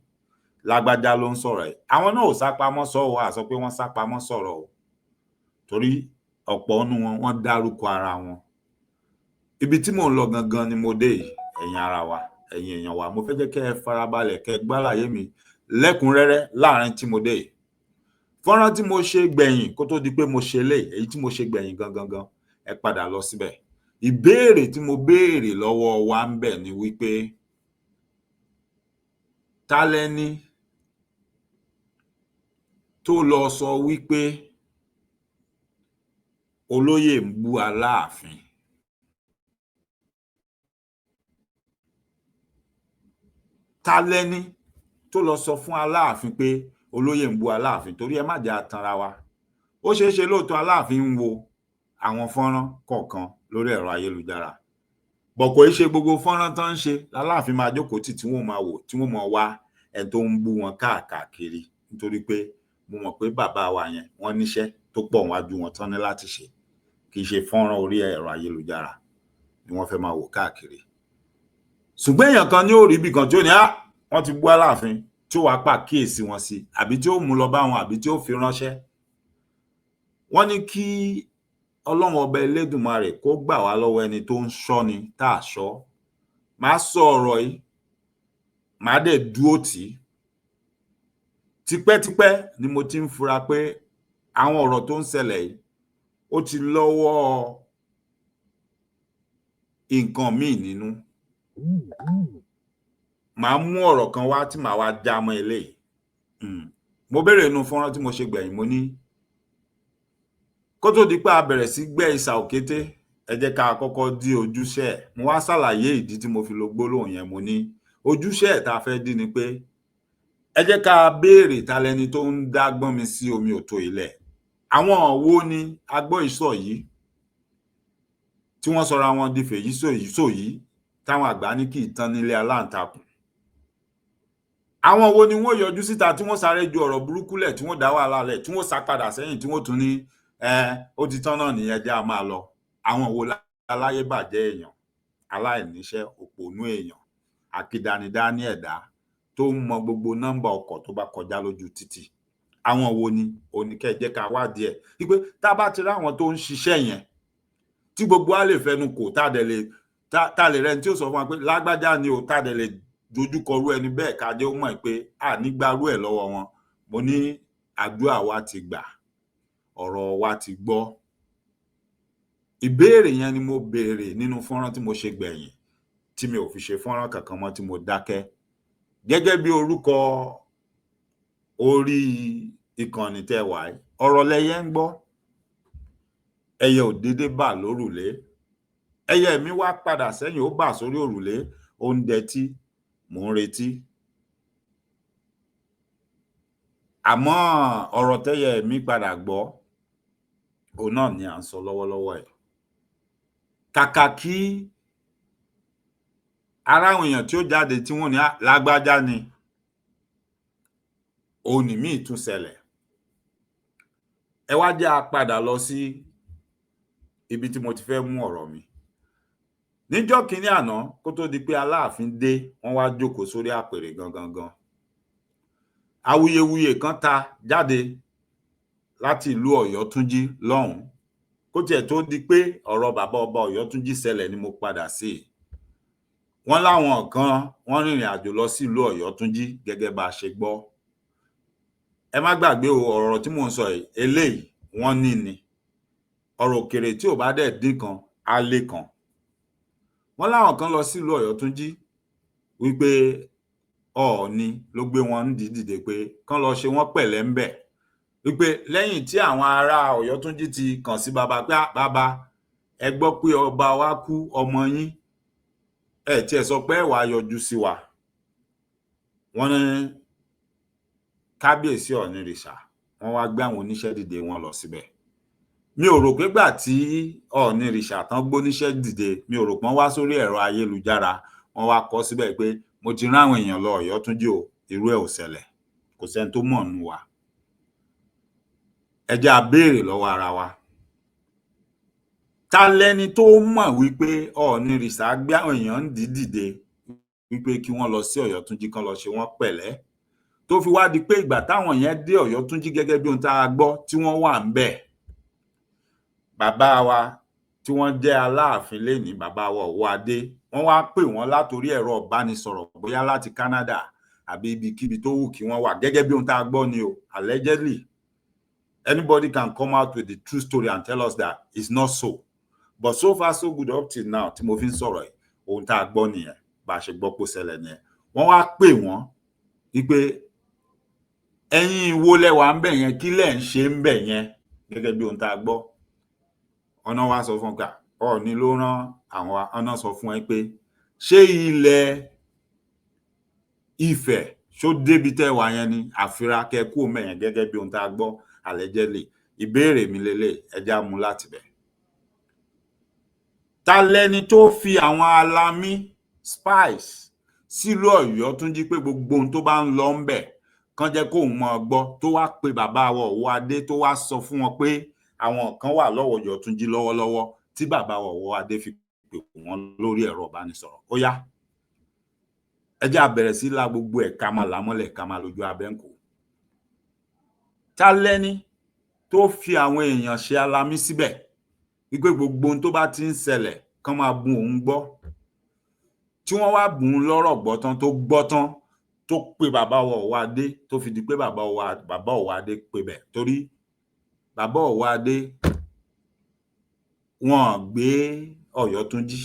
lágbájá ló ń sọ̀rọ̀ yìí. Àwọn náà ò sápamọ́ sọ o, a sọ pé wọ́n sápamọ́ sọ̀rọ̀ o, torí ọ̀pọ̀ nínú wọn, wọ́n dárúkọ ara wọn. Ibi tí mò ń lọ gangan ni mo dé yìí, ẹ̀yin ara wa, ẹ̀yin èèyàn wa, mo fẹ́ jẹ́ kẹ́ ẹ farabalẹ̀, kẹ́ ẹ gbálàyé mi lẹ́kùnrẹ́rẹ́ láàrin tí mo dé yìí. Fọ́nrán tí mo ṣe gbẹ̀yìn kó tó di pé mo ṣe eléyìí, èyí tí mo ṣe gbẹ̀yìn gangan, ẹ padà lọ síbẹ̀. Ìbéèrè tí mo béèrè lọ́wọ́ wa ń bẹ̀ ni wípé ta lẹni tó lọ sọ wípé olóyè ń bú Aláàfin. Ta lẹni tó lọ sọ fún Aláàfin pé olóyè ń bú Aláàfin? Torí ẹ má jẹ́ a tanra wa. Ó ṣeé ṣe lóòótọ́ Aláàfin ń wo àwọn fọ́nrán kọ̀ọ̀kan lórí ẹ̀rọ ayélujára. Bọ̀ kò í ṣe gbogbo fọ́nrán tán ń ṣe l'Aláàfin máa jókòó tì tí wọ́n máa wò, tí wọ́n máa wá ẹni tó ń bú wọn káàkiri. Nítorí pé mo mọ̀ pé bàbá wa yẹn wọ́n níṣẹ́ tó pọ̀ wájú wọn tán ní láti ṣe. Kì í ṣe fọ́nrán orí ẹ̀rọ ayélujára ni wọ́n fẹ́ máa wò káàkiri. Ṣùgbọ́n èèyàn kan ní ó rí ibì kan tí ó ní wọ́n ti bú Aláàfin, tí ó wá pàkíyèsí wọn sí, àbí tí ó mú lọ bá wọn, àbí tí ó fi ránṣẹ́. Wọ́n ní kí Ọlọ́run ọba Elédùmarè kó gbà wá lọ́wọ́ ẹni tó ń ṣọ́ni tá à ṣọ́. Màá sọ ọ̀rọ̀ yìí, màá dẹ̀ dúró tì í. Tipẹ́tipẹ́ ni mo ti ń fura pé àwọn ọ̀rọ̀ tó ń ṣẹlẹ̀ yìí ó ti lọ́wọ́ nǹkan míì nínú. Màá mú ọ̀rọ̀ kan wá tí màá wá já mọ́ eléyìí. Mo béèrè inú fọ́nrán tí mo ṣe gbẹ̀yìn, mo ní kó tó di pé a bẹ̀rẹ̀ sí gbẹ́ isà òkété, ẹ jẹ́ ká kọ́kọ́ dí ojúṣe ẹ̀. Mo wá ṣàlàyé ìdí tí mo fi lo gbólóhùn yẹn. Mo ní ojúṣe ẹ̀ tá a fẹ́ dí ni pé ẹ jẹ́ ká béèrè ta lẹni tó ń dá gbọ́n mi sí omi òtó ilẹ̀. Àwọn wo ni agbọ́ ìsọ̀ yìí tí wọ́n sọra wọn di fèyí sòyí táwọn àgbà ní kì í tán nílé aláǹtakùn? Àwọn wo ni wọ́n yọjú síta tí wọ́n sáré ju ọ̀rọ̀ burúkú lẹ̀, tí wọ́n dá wàhálà lẹ̀, tí wọ́n sá padà sẹ́yìn, tí wọ́n tún ní ó ti tán náà nìyẹn, jẹ́ a máa lọ? Àwọn wo láláyé bàjẹ́ èèyàn, aláìníṣẹ́, òpònú èèyàn, àkìdánidání ẹ̀dá tó ń mọ gbogbo nọ́mbà ọkọ̀ tó bá kọjá lójú títì? Àwọn wo ni? Oníkẹ́ jẹ́ ká wádìí ẹ̀. Wípé tá a bá ti rí àwọn tó ń ṣiṣẹ́ yẹn tí gbogbo wa lè fẹnu kò, tá lè rẹni tí ó sọ fún wa pé lágbájá ni o, tá dẹ̀ lè dojúkọrú ẹni bẹ́ẹ̀ ká jẹ́ ó mọ̀ pé nígbàrú ẹ̀ lọ́wọ́ wọn. Mo ní àdúrà wa ti gbà, ọ̀rọ̀ wa ti gbọ́. Ìbéèrè yẹn ni mo béèrè nínú fọ́nrán tí mo ṣe gbẹ̀yìn, tí mi ò fi ṣe fọ́nrán kankan mọ́, tí mo dákẹ́. Gẹ́gẹ́ bí orúkọ orí ìkànnì tẹ́ wà yìí, ọ̀rọ̀ lẹyẹ ń gbọ́, ẹyẹ ò dédé bà lórùlé. Ẹyẹ mi wá padà sẹ́yìn, ó bà sórí òrùlé, ó ń dẹtí, mò ń retí. Àmọ́ ọ̀rọ̀ tẹ́yẹ mi padà gbọ́, òun náà ni à ń sọ lọ́wọ́lọ́wọ́ ẹ̀. Kàkà kí ara àwọn èèyàn tí ó jáde tí wọ́n ní lágbájá ni, òun ní míì tún ṣẹlẹ̀. Ẹ wá jẹ́ a padà lọ sí ibi tí mo ti fẹ́ mú ọ̀rọ̀ mi. Níjọ́ kínní àná, kó tó di pé Aláàfin dé, wọ́n wá jókòó sórí àpèrè gangan. Awuyewuye kan ta jáde láti ìlú Ọ̀yọ́túnjí lọ́hùn-ún. Kó tiẹ̀ tó di pé ọ̀rọ̀ bàbá ọba Ọ̀yọ́túnjí ṣẹlẹ̀ ni mo padà sí. Wọ́n láwọn kan wọ́n rìnrìn àjò lọ sí ìlú Ọ̀yọ́túnjí gẹ́gẹ́ bá a ṣe gbọ́. Ẹ má gbàgbé ọ̀rọ̀ tí mò ń sọ yìí, eléyìí wọ́n ní ni. Ọ̀rọ̀ òkèrè tí ò bá dẹ̀ dín kan, á lé kan. Wọ́n láwọn kan lọ sí ìlú Ọ̀yọ́túnjí wípé Ọọ̀ni ló gbé wọn dìde pé kán lọ ṣe wọ́n pẹ̀lẹ́ ń bẹ̀. Wípé lẹ́yìn tí àwọn ará Ọ̀yọ́túnjí ti kàn sí bàbá pé bàbá, ẹ gbọ́ pé ọba wa kú, ọmọ yín, ẹ tiẹ̀ sọ pé ẹ wá yọjú sí wa. Wọ́n ní kábíyèsí Ọ̀nìrìṣà, wọ́n wá gbé àwọn oníṣẹ́ dìde wọn lọ síbẹ̀. Mi ò rò pé gbà tí Ọ̀nìrìṣà tán gbóníṣẹ́ dìde, mi ò rò pé wọ́n wá sórí ẹ̀rọ ayélujára, wọ́n wá kọ síbẹ̀ pé mo ti rán àwọn èèyàn lọ Ọ̀yọ́túnjí o, irú ẹ̀ ò ṣẹlẹ̀. Kò sẹ́ni tó mọ̀ nínú wa. Ẹ jẹ́ a béèrè lọ́wọ́ ara wa. Ta lẹni tó mọ̀ wípé Ọ̀nìrìṣà gbé àwọn èèyàn dìde wípé kí wọ́n lọ sí Ọ̀yọ́túnjí kán lọ ṣe wọ́n pẹ̀lẹ́, tó fi wá di pé ìgbà táwọn yẹn dé Ọ̀yọ́túnjí gẹ́gẹ́ bí ohun tá a gbọ́ tí wọ́n wà ń bẹ̀, bàbá wa tí wọ́n jẹ́ Aláàfin lénìí, bàbá wa Ọ̀wọ́adé, wọ́n wá pè wọ́n látorí ẹ̀rọ ìbánisọ̀rọ̀ bóyá láti Canada àbí ibikíbi tó wù kí wọ́n wà, gẹ́gẹ́ bí ohun tá a gbọ́ ni o, allegedly. Anybody can come out with the true story and tell us that it's not so. But so far so good up till now tí mo fi ń sọ̀rọ̀ yìí, ohun tá a gbọ́ nìyẹn, bá a ṣe gbọ́ pé ó ṣẹlẹ̀ nìyẹn. Wọ́n wá pè wọ́n wípé ẹ̀yin wo lẹ wà ń bẹ̀ yẹn, kí lẹ̀ ń ṣe ń bẹ̀ yẹn, gẹ́gẹ́ bí ohun tá a gbọ́. Ọ̀nà wa sọ fún ká Ọọ̀ni ló rán àwọn ọ̀nà sọ fún ẹ pé ṣé ilẹ̀ Ifẹ̀ ṣó débi tẹ́ wà yẹn ni àfira kẹ kúrò ńbẹ̀ yẹn, gẹ́gẹ́ bí ohun tá a gbọ́ allegedly. Ìbéèrè mi lélẹ̀, ẹ já mú láti bẹ̀. Ta lẹni tó fi àwọn alamí spies sílùú Ọ̀yọ́ tún jí pé gbogbo ohun tó bá ń lọ ńbẹ̀ kán jẹ́ kóun máa gbọ́, tó wá pe bàbá wa Ọ̀wọ́adé tó wá sọ fún wọn pé àwọn kan wà lọ́wọ́ Ọ̀yọ́túnjí lọ́wọ́lọ́wọ́ tí bàbá wa Ọ̀wọ́adé fi pè wọ́n lórí ẹ̀rọ ìbánisọ̀rọ̀. Ó yá, ẹ jẹ́ á bẹ̀rẹ̀ sí la gbogbo ẹ̀ ká máa là á mọ́lẹ̀ ká máa lójú abẹ́ ń kò. Ta lẹni tó fi àwọn èèyàn ṣe alamí síbẹ̀ wípé gbogbo ohun tó bá ti ń ṣẹlẹ̀ kán máa bun òun gbọ́, tí wọ́n wá bùn ún lọ́rọ̀ gbọ́ tán, tó gbọ́ tán, tó pe bàbá wa Ọ̀wọ́adé, tó fi di pé bàbá Ọ̀wọ́adé pe bẹ̀, torí bàbá Ọ̀wọ́adé wọn gbé Ọ̀yọ́túnjí.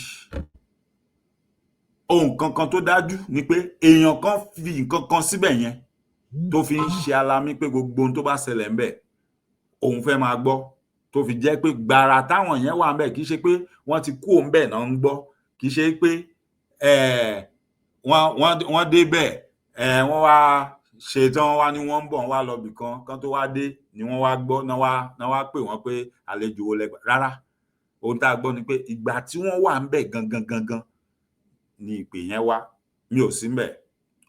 Ohun kankan tó dájú ni pé èèyàn kan fi nǹkan kan síbẹ̀ yẹn tó fi ń ṣe alamí pé gbogbo ohun tó bá ṣẹlẹ̀ ńbẹ̀ òun fẹ́ máa gbọ́, tó fi jẹ́ pé gbàrà táwọn yẹn wà ńbẹ̀ kì í ṣe pé wọ́n ti kúrò ńbẹ̀ náà ń gbọ́, kì í ṣe pé wọ́n débẹ̀ wọ́n wá ṣe tán, wá ní wọ́n ń bọ̀, wọ́n wá lọ bìkan, kán tó wá dé ni wọ́n wá gbọ́, náà wá pè wọ́n pé àlejò wo lẹ gbà. Rárá, ohun tá a gbọ́ ni pé ìgbà tí wọ́n wà ńbẹ̀ gangan ni ìpè yẹn wá. Mi ò sí ńbẹ̀.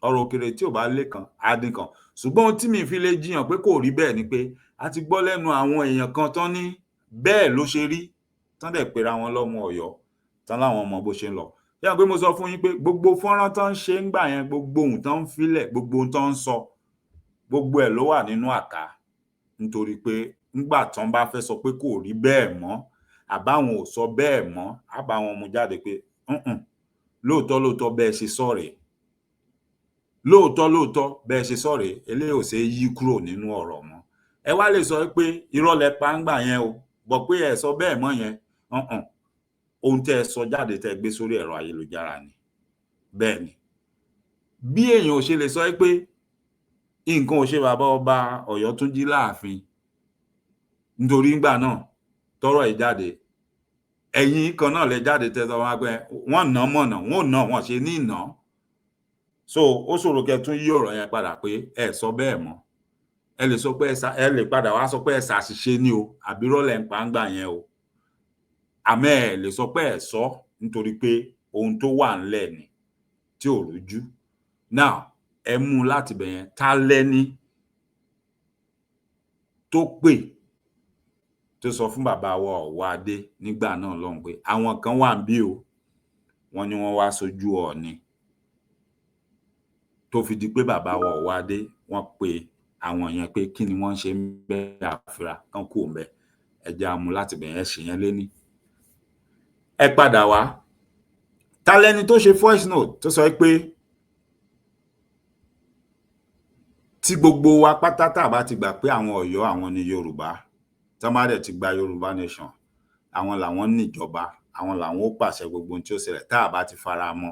Ọ̀rọ̀ òkèrè tí ò bá lékan á dín kan. Ṣùgbọ́n ohun tí mi fi lè jiyàn pé kò rí bẹ́ẹ̀ ni pé a ti gbọ́ lẹ́nu àwọn èèyàn kan tán ní bẹ́ẹ̀ ló ṣe rí, tán dẹ̀ pera wọn lọ́mọ Ọ̀yọ́, tán láwọn mọ bó ṣe ń lọ. Ṣé ẹ mọ̀ pé mo sọ fún yín pé gbogbo fọ́nrán tán ń ṣe ńgbà yẹn, gbogbo ohun tán ń fílẹ̀, gbogbo ohun tán ń sọ, gbogbo ẹ̀ ló wà nínú àká, nítorí pé ńgbà tán bá fẹ́ sọ pé kò rí bẹ́ẹ̀ mọ́, àbáwọn ò sọ bẹ́ẹ̀ mọ́, á bá wọn mú jáde pé lóòótọ́ bẹ́ẹ̀ ṣe sọ rèé, lóòótọ́ bẹ́ẹ̀ ṣe sọ rèé, eléyìí ò ṣe é yí kúrò nínú ọ̀rọ̀ mọ́. Ẹ wá lè sọ pé irọ́ lẹ pa ńgbà yẹn o, bọ̀ pé ẹ sọ bẹ́ẹ̀ mọ́ yẹn, ohun tẹ́ ẹ sọ jáde tẹ́ ẹ gbé sórí ẹ̀rọ ayélujára ni. Bẹ́ẹ̀ ni. Bí èèyàn ò ṣe lè sọ pé nǹkan ò ṣe bàbá ọba Ọ̀yọ́túnjí láàfin, nítorí ńgbà náà tọ́rọ̀ yìí jáde, ẹ̀yin kan náà lẹ jáde tẹ́ sọ wọn pé wọ́n nà án mọ̀nà, wọ́n ṣe ní ìná. So ó ṣòro kẹ́ tún yí ọ̀rọ̀ yẹn padà pé ẹ sọ bẹ́ẹ̀ mọ́. Ẹ lè sọ pé ẹ lè padà wá sọ pé ẹ ṣàṣìṣe ni o, àbí irọ́ lẹ ń pa ńgbà yẹn o. Àmọ́ ẹ lè sọ pé ẹ sọ nítorí pé ohun tó wà ńlẹ̀ ni tí ò rújú. Now, ẹ mú láti bẹ̀ yẹn. Ta lẹni tó pè tó sọ fún bàbá wa Ọ̀wọ́adé nígbà náà lọ́hùn pé àwọn kan wà ńbí o, wọ́n ní wọ́n wá sójú Ọọ̀ni, tó fi di pé bàbá wa Ọ̀wọ́adé wọ́n pe àwọn yẹn pé kí ni wọ́n ń ṣe ńbẹ̀, àfira kán kúrò ńbẹ̀. Ẹ jẹ́ á mú láti bẹ̀ yẹn, ṣì yẹn léní. Ẹ padà wá. Ta lẹni tó ṣe voice note tó sọ pé tí gbogbo wa pátá tá bá ti gbà pé àwọn Ọ̀yọ́ àwọn ni Yorùbá, tán bá dẹ̀ ti gba Yorùbá nation, àwọn làwọn níjọba, àwọn làwọn ó pàṣẹ gbogbo ohun tí ó ṣẹlẹ̀, tá bá ti fara mọ́,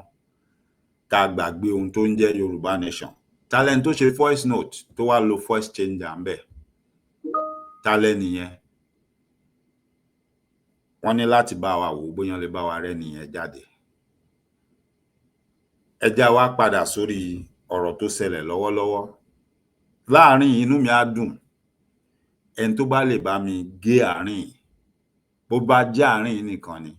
ká gbàgbé ohun tó ń jẹ́ Yorùbá nation. Ta lẹni tó ṣe voice note tó wá lo voice changer ńbẹ̀? Ta lẹni yẹn? Wọ́n ní láti bá wa wò bóyá lè bá wa rẹ́ni yẹn jáde. Ẹ jẹ́ á wá padà sórí ọ̀rọ̀ tó ṣẹlẹ̀ lọ́wọ́lọ́wọ́. Láàárín yìí, inú mi á dùn ẹni tó bá lè bá mi gé àárín yìí, bó bá jẹ́ àárín yìí nìkan ni.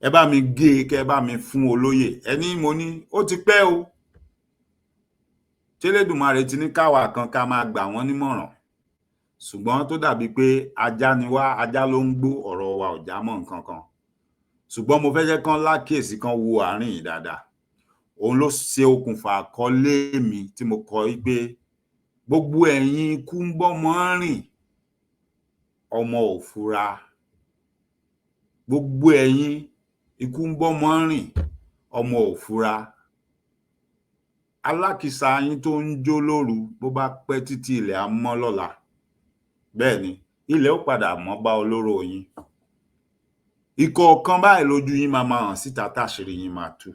Ẹ bá mi gé e, kẹ́ ẹ bá mi fún olóyè. Ẹni mo ní ó ti pẹ́ o. Ṣ'Elédùmarè ti ní káwa kan ká máa gbà wọ́n nímọ̀ràn, ṣùgbọ́n tó dàbí pé ajá ni wá, ajá ló ń gbó, ọ̀rọ̀ wa ò já mọ́ nǹkan kan. Ṣùgbọ́n mo fẹ́ jẹ́ kán lákíyèsí, kán wo àárín yìí dáadáa. Òun ló ṣe okùnfà àkọlé mi tí mo kọ wípé gbogbo ẹ̀yin ikú ń bọ́mọ rìn, ọmọ ò fura. Gbogbo ẹ̀yin ikú ń bọ́mọ rìn, ọmọ ò fura. Alákìísà yín tó ń jó lóru, bó bá pẹ́ títí ilẹ̀ á mọ́ lọ́la. Bẹ́ẹ̀ ni, ilẹ̀ ó padà mọ́ bá olóró yín. Ìkọ̀ọ̀kan báyìí lójú yín máa hàn síta táṣìírí yín máa tú.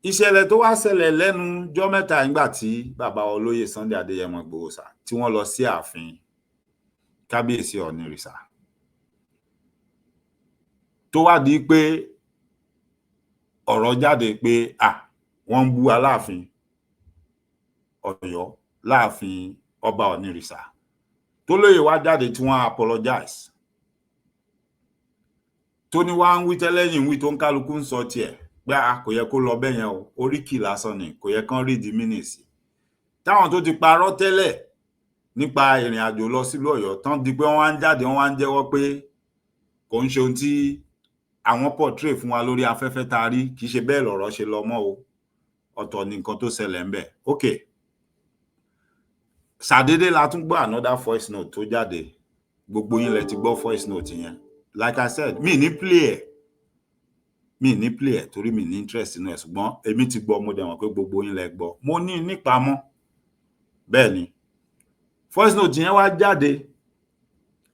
ìṣẹ̀lẹ̀ tó wá ṣẹlẹ̀ lẹ́nu jọ́ mẹ́ta nígbà tí bàbá olóyè Sunday Adéyẹmọ Ìgbòho Òòṣà tí wọ́n lọ sí ààfin kábíyèsí Ọ̀ọ̀nìrìṣà tó wá di pé ọ̀rọ̀ jáde pé wọ́n ń bú Aláàfin Ọ̀yọ́ láàfin ọba Ọ̀ọ̀nìrìṣà tó lóye wá jáde tí wọ́n apologize tó ní wá ń wí tẹ́lẹ́yìn wí tó ń kálukú ń sọ tiẹ̀ pé kò yẹ kó lọ bẹ́yẹn o oríkì lásán ni kò yẹ kán rí di mínìsì táwọn tó ti parọ́ tẹ́lẹ̀ nípa ìrìn àjò lọ sílùú Ọ̀yọ́ tán di pé wọ́n wá ń jáde wọ́n wá ń jẹ́wọ́ pé kò ń ṣe ohun tí àwọn portrait fún wa lórí afẹ́fẹ́ tá a rí kì í ṣe bẹ́ẹ̀ lọ̀rọ̀ ṣe lọ mọ́ o ọ̀tọ̀ ni nǹkan tó ṣẹlẹ̀ ńbẹ̀ ok ṣàdédé la tún gbọ́ another voice note tó jáde gbogbo yín lẹ ti gbọ́ voice note yẹn like I said mi ní play ẹ̀ torí mi ní interest nínú ẹ̀ ṣùgbọ́n èmi ti gbọ́ mo dẹ̀ mọ̀ pé gbogbo yín lẹ gbọ́ mo ní nípamọ́ bẹ́ẹ̀ ni voice note yẹn wá jáde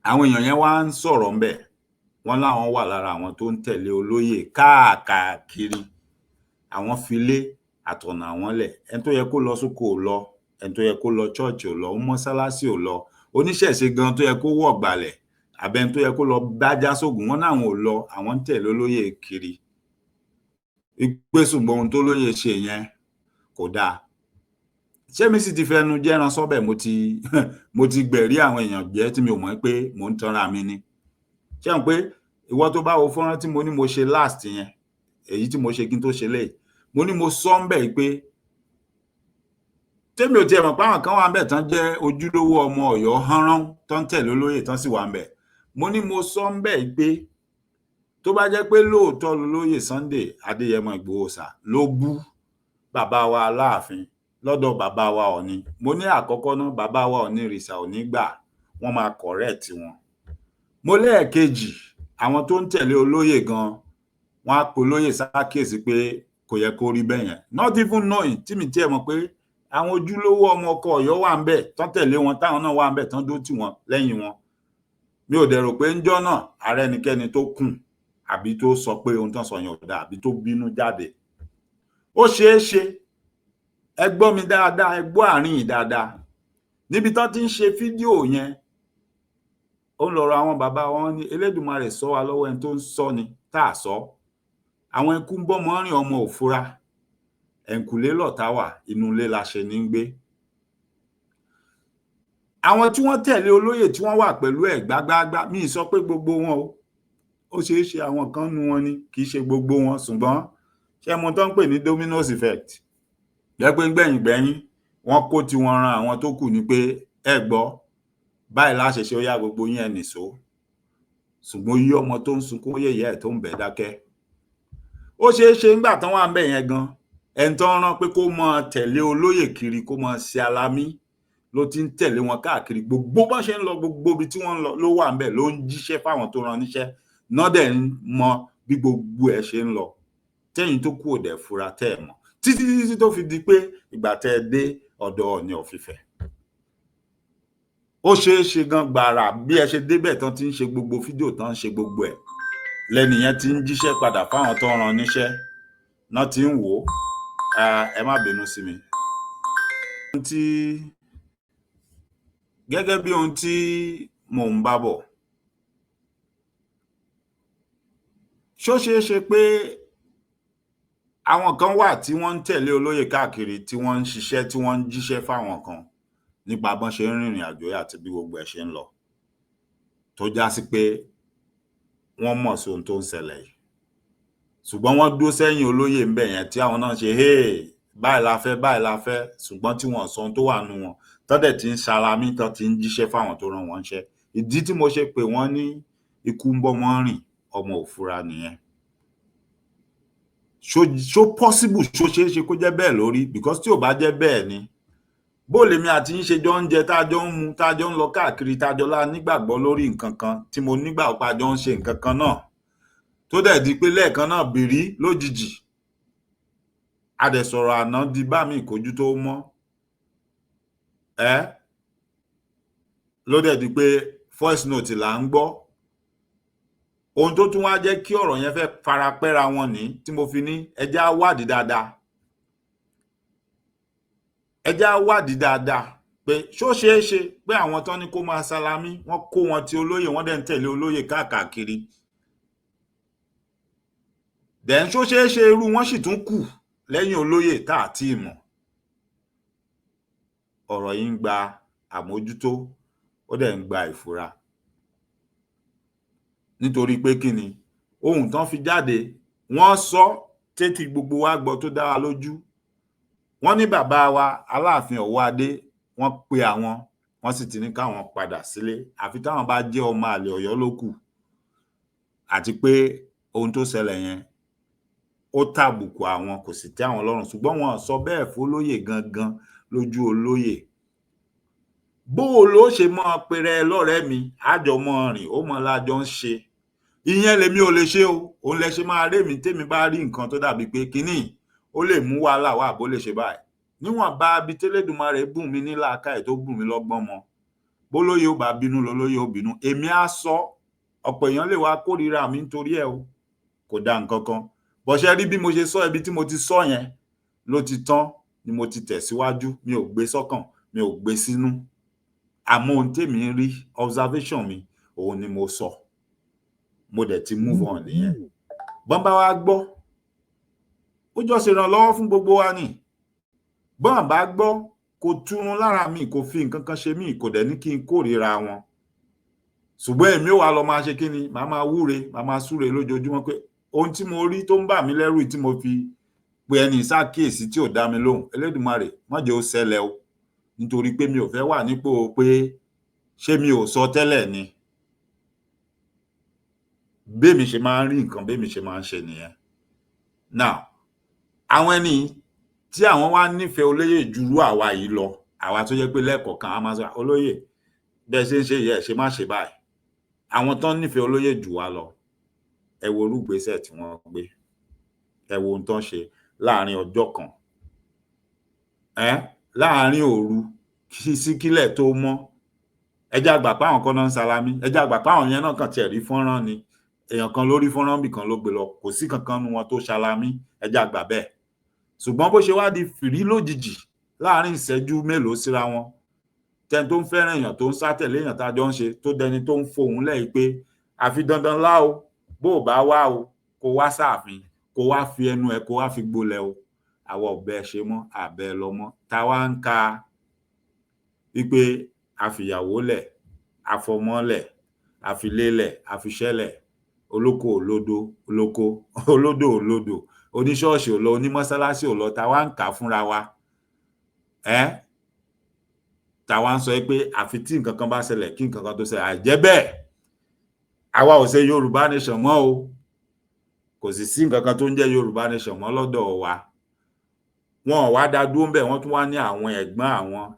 àwọn èèyàn yẹn wá ń sọ̀rọ̀ ńbẹ̀ wọ́n láwọn wà lára àwọn tó ń tẹ̀lé olóyè káàkiri àwọn filé àtọ̀nà àwọn lẹ̀ ẹni tó yẹ kó lọ sóko ò lọ ẹni tó yẹ kó lọ chọ́ọ̀chì ò lọ mọ́sálásí ò lọ oníṣẹ̀ṣe gan tó yẹ kó wọ̀ gbàlẹ̀ àbẹ́ni tó yẹ kó lọ bájá sógun wọn náwọn ò lọ àwọn ń tẹ̀lé olóyè kiri ìpè ṣùgbọ́n ohun tó lóyè ṣe yẹn kò dáa ṣé mi sì ti fẹnu jẹ́ran sọ́bẹ̀ mo ti gbẹ̀rí àwọn èèyàn jẹ́ tí mi ò mọ̀ pé mò ń tanra mi ni ṣé n pé ìwọ tó bá wo fọ́nrán tí mo ní mo ṣe last yẹn èyí tí mo ṣe kí n tó ṣe léyìí mo ní mo sọ ń bẹ̀ pé tèmi ò tiẹ̀ mọ̀ pé àwọn kan wà ń bẹ̀ tán jẹ́ ojúlówó ọmọ Ọ̀yọ́ hánrán tán tẹ̀lé olóyè tán sì wà ń bẹ̀ mo ní mo sọ ń bẹ̀ pé tó bá jẹ́ pé lóòótọ́ lolóyè Sunday Adéyẹmọ Ìgbòho Òòṣà ló bú bàbá wa Aláàfin lọ́dọ̀ bàbá wa Ọ̀ọ̀ni mo ní àkọ́kọ́ náà bàbá wa Ọ̀ọ̀nìrìṣà ò ní gbà wọ́n máa correct wọn mo lẹ́ẹ̀kejì àwọn tó ń tẹ̀lé olóyè gan wọ́n á pe olóyè ṣàkíyèsí pé kò yẹ kó rí bẹ́ẹ̀ yẹn not even knowing tí mi tiẹ̀ mọ̀ pé àwọn ojúlówó ọmọ ọkọ Ọ̀yọ́ wà ń bẹ̀ tán tẹ̀lé wọn táwọn náà wà ń bẹ̀ tán dó tì wọ́n lẹ́yìn wọn mi ò dẹ̀ rò pé ńjọ́ náà ààrẹ ẹnikẹ́ni tó kùn àbí tó sọ pé ohun tán sọ yẹn ò dáa àbí tó bínú jáde ó ṣeé ṣe ẹ gbọ́ mi dáadáa ẹ gbọ́ àárín yìí dáadáa níbi tán ti ń ṣe fídíò yẹn ó ń lọ́rọ̀ àwọn bàbá wọn ní Elédùmarè sọ wa lọ́wọ́ ẹni tó ń sọ ni tá a sọ àwọn ikú ń bọ́mọ rìn ọmọ òfura ẹ̀ǹkùlé lọ̀tá wà inú ilé la ṣe ní gbé àwọn tí wọ́n tẹ̀lé olóyè tí wọ́n wà pẹ̀lú ẹ̀ gbágbáágbá mi ì sọ pé gbogbo wọn o ó ṣeé ṣe àwọn kan nu wọn ni kì í ṣe gbogbo wọn ṣùgbọ́n ṣé mo tán ń pè ní dominoes effect jẹ́ pé gbẹ̀yìn wọ́n kó tí wọ́n ran àwọn tó kù ní pé ẹ gbọ́ báyìí láṣẹṣe ó yá gbogbo yín ẹ nìṣó ṣùgbọ́n yí ọmọ tó ń sunkún yẹ̀yẹ́ ẹ̀ tó ń bẹ̀ dákẹ́ ó ṣeé ṣe ńgbà tán wà ń bẹ̀ yẹn gan ẹni tó ń rán pé kó mọ tẹ̀lé olóyè kiri kó mọ ṣe alámí ló ti ń tẹ̀lé wọn káàkiri gbogbo bá ṣe ń lọ gbogbo ibi tí wọ́n ń lọ ló wà ń bẹ̀ ló ń jíṣẹ́ fáwọn tó rán níṣẹ́ náà dẹ̀ ń mọ bí gbogbo ẹ̀ ṣe ń lọ tẹ́yìn tó kú òdẹ̀ fura tẹ́ ẹ̀ mọ̀ títí tó fi di pé ìgbà tẹ́ ẹ dé ọ̀dọ̀ Ọọ̀ni of Ifẹ̀ ó ṣeé ṣe gan gbàrà bí ẹ ṣe débẹ̀ tán ti ń ṣe gbogbo fídíò tán ń ṣe gbogbo ẹ̀ lẹ́nìyẹn ti ń jíṣẹ́ padà fáwọn tó rán níṣẹ́ náà ti ń wò ó ẹ má bínú sí mi. Gẹ́gẹ́ bí ohun tí mò ń bá bọ̀ ṣó ṣeé ṣe pé àwọn kan wà tí wọ́n ń tẹ̀lé olóyè káàkiri tí wọ́n ń ṣiṣẹ́ tí wọ́n ń jíṣẹ́ fáwọn kan nípa bọ́n ṣe ń rìnrìn àjò àti bí gbogbo ẹ̀ ṣe ń lọ tó já sí pé wọ́n mọ̀ sí ohun tó ń ṣẹlẹ̀ yìí ṣùgbọ́n wọ́n dúró sẹ́yìn olóyè ń bẹ̀ yẹn tí àwọn náà ṣe báyìí la fẹ́ ṣùgbọ́n tí wọ́n sọ ohun tó wà nù wọn tọ́dẹ̀ tí ń ṣalamí tán ti ń jíṣẹ́ fáwọn tó rán wọn ṣẹ́ ìdí tí mo ṣe pé wọ́n ní ikú ń bọ́ wọn rìn ọmọ òfura nìyẹn ṣó possible ṣó ṣeé ṣe kó jẹ́ bẹ́ẹ̀ lórí because tí ò bá jẹ́ bẹ́ẹ̀ ni bó lèmi àti yín ṣe jọ ń jẹ tájọ ń mu tájọ ń lọ káàkiri tájọ lá nígbàgbọ́ lórí nǹkan kan tí mo nígbàgbọ́ pa jọ ń ṣe nǹkan kan náà tó dẹ̀ di pé lẹ́ẹ̀kan náà bìrí lójijì adẹ̀sọ̀rọ̀ àná di bá mi ìkojú tó mọ́ ló dẹ̀ di pé voice note là ń gbọ́ ohun tó tún wá jẹ́ kí ọ̀rọ̀ yẹn fẹ́ farapẹ́ra wọn ní tí mo fi ní ẹjẹ́ á wádìí dáadáa ẹ já wádìí dáadáa pé ṣó ṣeé ṣe pé àwọn tán ní kó máa salami wọ́n kó wọn ti olóyè wọ́n dẹ̀ ń tẹ̀lé olóyè káàkiri then ṣó ṣeé ṣe irú wọn sì tún kù lẹ́yìn olóyè tá à tí ì mọ̀. Ọ̀rọ̀ yìí ń gba àmójútó ó dẹ̀ ń gba ìfura nítorí pé kí ni ohun tán fi jáde wọ́n sọ tétí gbogbo wa gbọ́ tó dá wa lójú. Wọ́n ní bàbá wa Aláàfin Ọ̀wọ́adé wọ́n pe àwọn wọ́n sì ti ní káwọn padà sílé àfi táwọn bá jẹ́ ọmọ àlè Ọ̀yọ́ ló kù, àti pé ohun tó ṣẹlẹ̀ yẹn ó tàbùkù àwọn kò sì tẹ́ àwọn lọ́rùn, ṣùgbọ́n wọn sọ bẹ́ẹ̀ fólóyè gangan lójú olóyè. Bó o ló ṣe mọ́ pèrè lọ́rẹ̀ẹ́ mi àjọ mọ́ rìn ó mọ́ lájọ ń ṣe, ìyẹn lèmi ò lè ṣe o, òun lẹ ṣe máa rémi tèmi bá rí nǹkan tó dàbí pé kínní ó lè mú wàhálà wá bó lè ṣe báyìí. Níwọ̀n bá bi tẹ́lẹ̀dùmarè bùn mí ní làákàyè tó bùn mí lọ́gbọ́n mọ, bólóyè ó bá bínú lolóyè ó bínú, èmi á sọ. Ọ̀pọ̀ èèyàn lè wá kórìíra mi nítorí ẹ̀ o, kò dá nǹkan kan. Bọ́ṣẹ́ rí bí mo ṣe sọ ibi tí mo ti sọ yẹn ló ti tán ni mo ti tẹ̀síwájú, mi ò gbé sọ́kàn, mi ò gbé sínú. Àmọ́ ohun tèmi rí observation mi òun ni mo sọ, mo dẹ̀ ti move on nìyẹn. Bọ́n bá wá gbọ́ ó jọ ṣèrànlọ́wọ́ fún gbogbo wa ni, bọ́n bá gbọ́ kò túrun lára mi, kò fi nǹkan kan ṣe mí, kò dẹ̀ ní kí n kórìíra wọn. Ṣùgbọ́n èmi ò wá lọ máa ṣe kí ni, màá máa wúre, màá máa súre lójoojúmọ́ pé ohun tí mo rí tó ń bà mí lẹ́rù tí mo fi pe ẹni ṣàkíyèsí tí ò dá mi lóhùn, Elédùmarè má jẹ́ ó ṣẹlẹ̀ o, nítorí pé mi ò fẹ́ wà nípò pé ṣé mi ò sọ tẹ́lẹ̀ ni. Bémi ṣe máa ń rí nǹkan, bémi ṣe máa ń ṣe nìyẹn. Now, àwọn ẹni tí àwọn wá nífẹ̀ẹ́ olóyè jùrú àwa yìí lọ, àwa tó jẹ́ pé lẹ́ẹ̀kọ̀ọ̀kan a máa sọ olóyè bẹ́ẹ̀ ṣe ń ṣe yẹ ṣe má ṣe báyìí. Àwọn tán nífẹ̀ẹ́ olóyè jù wá lọ, ẹ wo irú ìgbésẹ̀ tí wọ́n gbé, ẹ wo ohun tán ṣe láàrin ọjọ́ kan, láàrin òru sí kílẹ̀ tó mọ́. Ẹ jẹ́ á gbà pé àwọn kan náà ń salami, ẹ jẹ́ á gbà pé àwọn yẹn náà kàn tiẹ̀ rí fọ́nrán ni, èèyàn kan ló rí fọ́nrán bì kan ló gbé lọ, kò sí kankan nu wọn tó ṣalami, ẹ jẹ́ á gbà bẹ́ẹ̀. Ṣùgbọ́n bó ṣe wá di fìrí lójijì láàrin ìṣẹ́jú mélòó síra wọn, tẹni tó ń fẹ́ràn èèyàn tó ń sátẹ̀lé èèyàn tájọ ń ṣe tó dẹni tó ń fohùn lẹ́yìn pé àfi dandan lá o, bó o bá wá o kó wá sáàfin, kó wá fi ẹnu ẹ kó wá fi gbolẹ̀ o, àwa ò bẹ́ẹ̀ ṣe mọ́, àbẹ́ lọ mọ́. Ta wá ń ka wípé àfìyàwó lẹ̀, àfọmọ́lẹ̀, àfilélẹ̀, àfiṣẹ́lẹ̀, olóko òlodo olóko, olódò òlodò, oníṣọ́ọ̀ṣì ò lọ, onímọ́sálásí ò lọ, ta wá ń kà á fúnra wa. Ta wá ń sọ pé àfi tí nǹkan kan bá ṣẹlẹ̀ kí nǹkan kan tó ṣẹlẹ̀, àìjẹ́ bẹ́ẹ̀ àwa ò ṣe Yorùbá nation mọ́ o, kò sì sí nǹkan kan tó ń jẹ́ Yorùbá nation mọ́ lọ́dọ̀ wa. Wọn ò wá dá dúró ńbẹ̀, wọ́n tún wá ní àwọn ẹ̀gbọ́n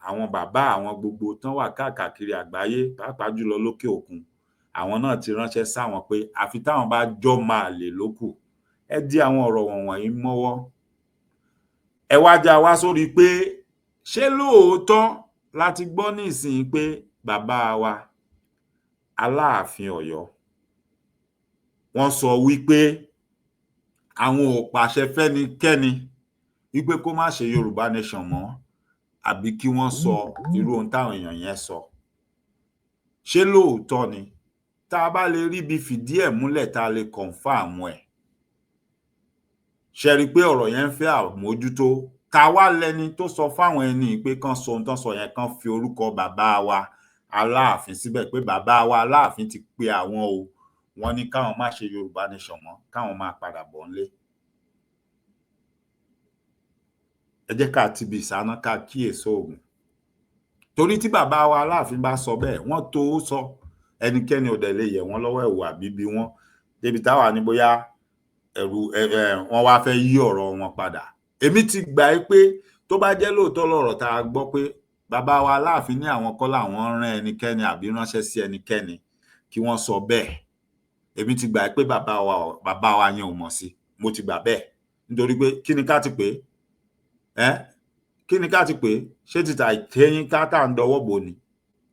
àwọn bàbá àwọn gbogbo tán wà káàkiri àgbáyé pàápàá jùlọ lókè òkun, àwọn náà ti ránṣẹ́ sáwọn pé àfi táwọn bá jọ́ máa lè lókù. Ẹ dí àwọn ọ̀rọ̀ wọ̀nyí mọ́wọ́. Ẹ wá já wá sórí pé ṣé lóòótọ́ láti gbọ́ nísìnyí pé bàbá wa Aláàfin Ọ̀yọ́ wọ́n sọ wípé àwọn ò pàṣẹ fẹ́nikẹ́ni wípé kó má ṣe Yorùbá nation mọ́, àbí kí wọ́n sọ irú ohun táwọn èèyàn yẹn sọ. Ṣé lóòótọ́ ni? Tá a bá lè ríbi fìdí ẹ̀ múlẹ̀ tá a lè confirm ẹ̀. Ṣé rí pé ọ̀rọ̀ yẹn ń fẹ́ àmójútó? Ta wá lẹni tó sọ fáwọn ẹni pé kán sọ ohun tán sọ yẹn, kán fi orúkọ bàbá wa Aláàfin síbẹ̀ pé bàbá wa Aláàfin ti pe àwọn o, wọ́n ní káwọn má ṣe Yorùbá nation mọ́, káwọn máa padà bọ̀ ńlé. Ẹ jẹ́ ká ti bi ìsáná ká kíyèsí òògùn. Torí tí bàbá wa Aláàfin bá sọ bẹ́ẹ̀, wọ́n tó sọ, ẹnikẹ́ni ò dẹ̀ lè yẹ̀ wọ́n lọ́wọ́ ẹ̀wò àbí bí wọ́n débi táwa ní bóyá wọ́n wá fẹ́ yí ọ̀rọ̀ wọn padà. Èmi ti gbà pé tó bá jẹ́ lóòótọ́ lọ̀rọ̀ tá a gbọ́ pé bàbá wa Aláàfin ní àwọn kọ́ làwọn rán ẹnikẹ́ni àbí ránṣẹ́ sí ẹnikẹ́ni kí wọ́n sọ bẹ́ẹ̀, èmi ti gbà pé bàbá wa yẹn ò mọ̀ sí, mo ti gbà bẹ́ẹ̀. Nítorí pé kí ni ká ti pè é? Kí ni ká ti pè é? Ṣé títà ìkẹyìn ká tà ń dọwọ́ bò ni?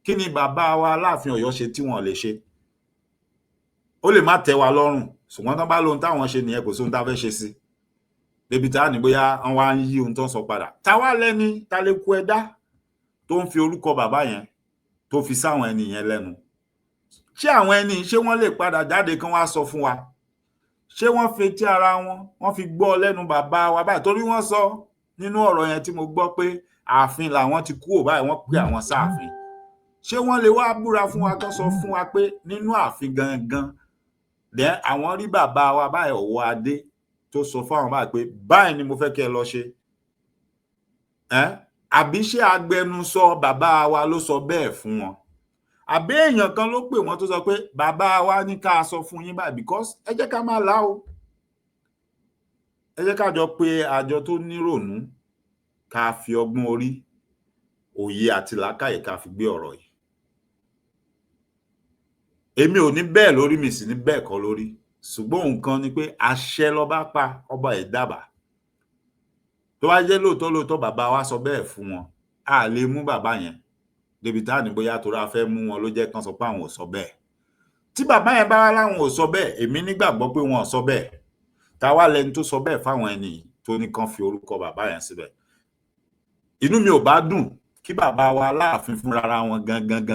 Kí ni bàbá wa Aláàfin Ọ̀yọ́ ṣe tí wọ́n lè ṣe? Ó lè má tẹ́ wa lọ́rùn, ṣùgbọ́n tán bá lóhun táwọn ṣe nìyẹn, kò sóhun tá fẹ́ ṣe sí. débi tá ní bóyá wọ́n wá ń yí ohun tó ń sọ padà. Ta wá lẹ́ni ta lè kú ẹ̀dá tó ń fi orúkọ bàbá yẹn tó fi sáwọn ẹni yẹn lẹ́nu. Ṣé àwọn ẹni ṣé wọ́n lè padà jáde kán wá sọ fún wa? Ṣé wọ́n fetí ara wọn wọ́n fi gbọ́ lẹ́nu bàbá wa báyìí? Torí wọ́n sọ nínú ọ̀rọ̀ yẹn tí mo gbọ́ pé ààfin làwọn ti kúrò báyìí, wọ́n pè àwọn sáàfin. Ṣé wọ́n lè wá búra fún wa kán sọ fún wa pé nínú ààfin gangan then àwọn rí bàbá wa báyìí Ọ̀wọ́ Adé tó sọ fáwọn báyìí pé báyìí ni mo fẹ́ kí ẹ lọ ṣe? Àbí ṣé agbẹnusọ bàbá wa ló sọ bẹ́ẹ̀ fún wọn? Àbí èèyàn kan ló pè wọ́n tó sọ pé bàbá wa ní ká sọ fún yín báyìí? Because ẹ jẹ́ ká máa là ó. Ẹ jẹ́ ká jọ pé àjọ tó nírònú ká fi ọgbọ́n orí, òye àti làákàyè ká fi gbé ọ̀rọ̀ yìí. Èmi ò ní bẹ́ẹ̀ lórí, mi sì ní bẹ́ẹ̀ kọ́ lórí. Ṣùgbọ́n nǹkan ni pé àṣẹ lọba pa, ọba ẹ̀ dábàá. Tó bá jẹ́ lóòótọ́ bàbá wa sọ bẹ́ẹ̀ fún wọn, a lè mú bàbá yẹn débi tá ní bóyá torí a fẹ́ mú wọn ló jẹ́ kán sọ pé àwọn ò sọ bẹ́ẹ̀. Tí bàbá yẹn bá wá láwọn ò sọ bẹ́ẹ̀, èmi nígbàgbọ́ pé wọn ò sọ bẹ́ẹ̀. Ta wá lẹni tó sọ bẹ́ẹ̀ fáwọn ẹni tó ní kán fi orúkọ bàbá yẹn síbẹ̀? Inú mi ò bá dùn kí bàbá wa Aláàfin fúnra wọn gangan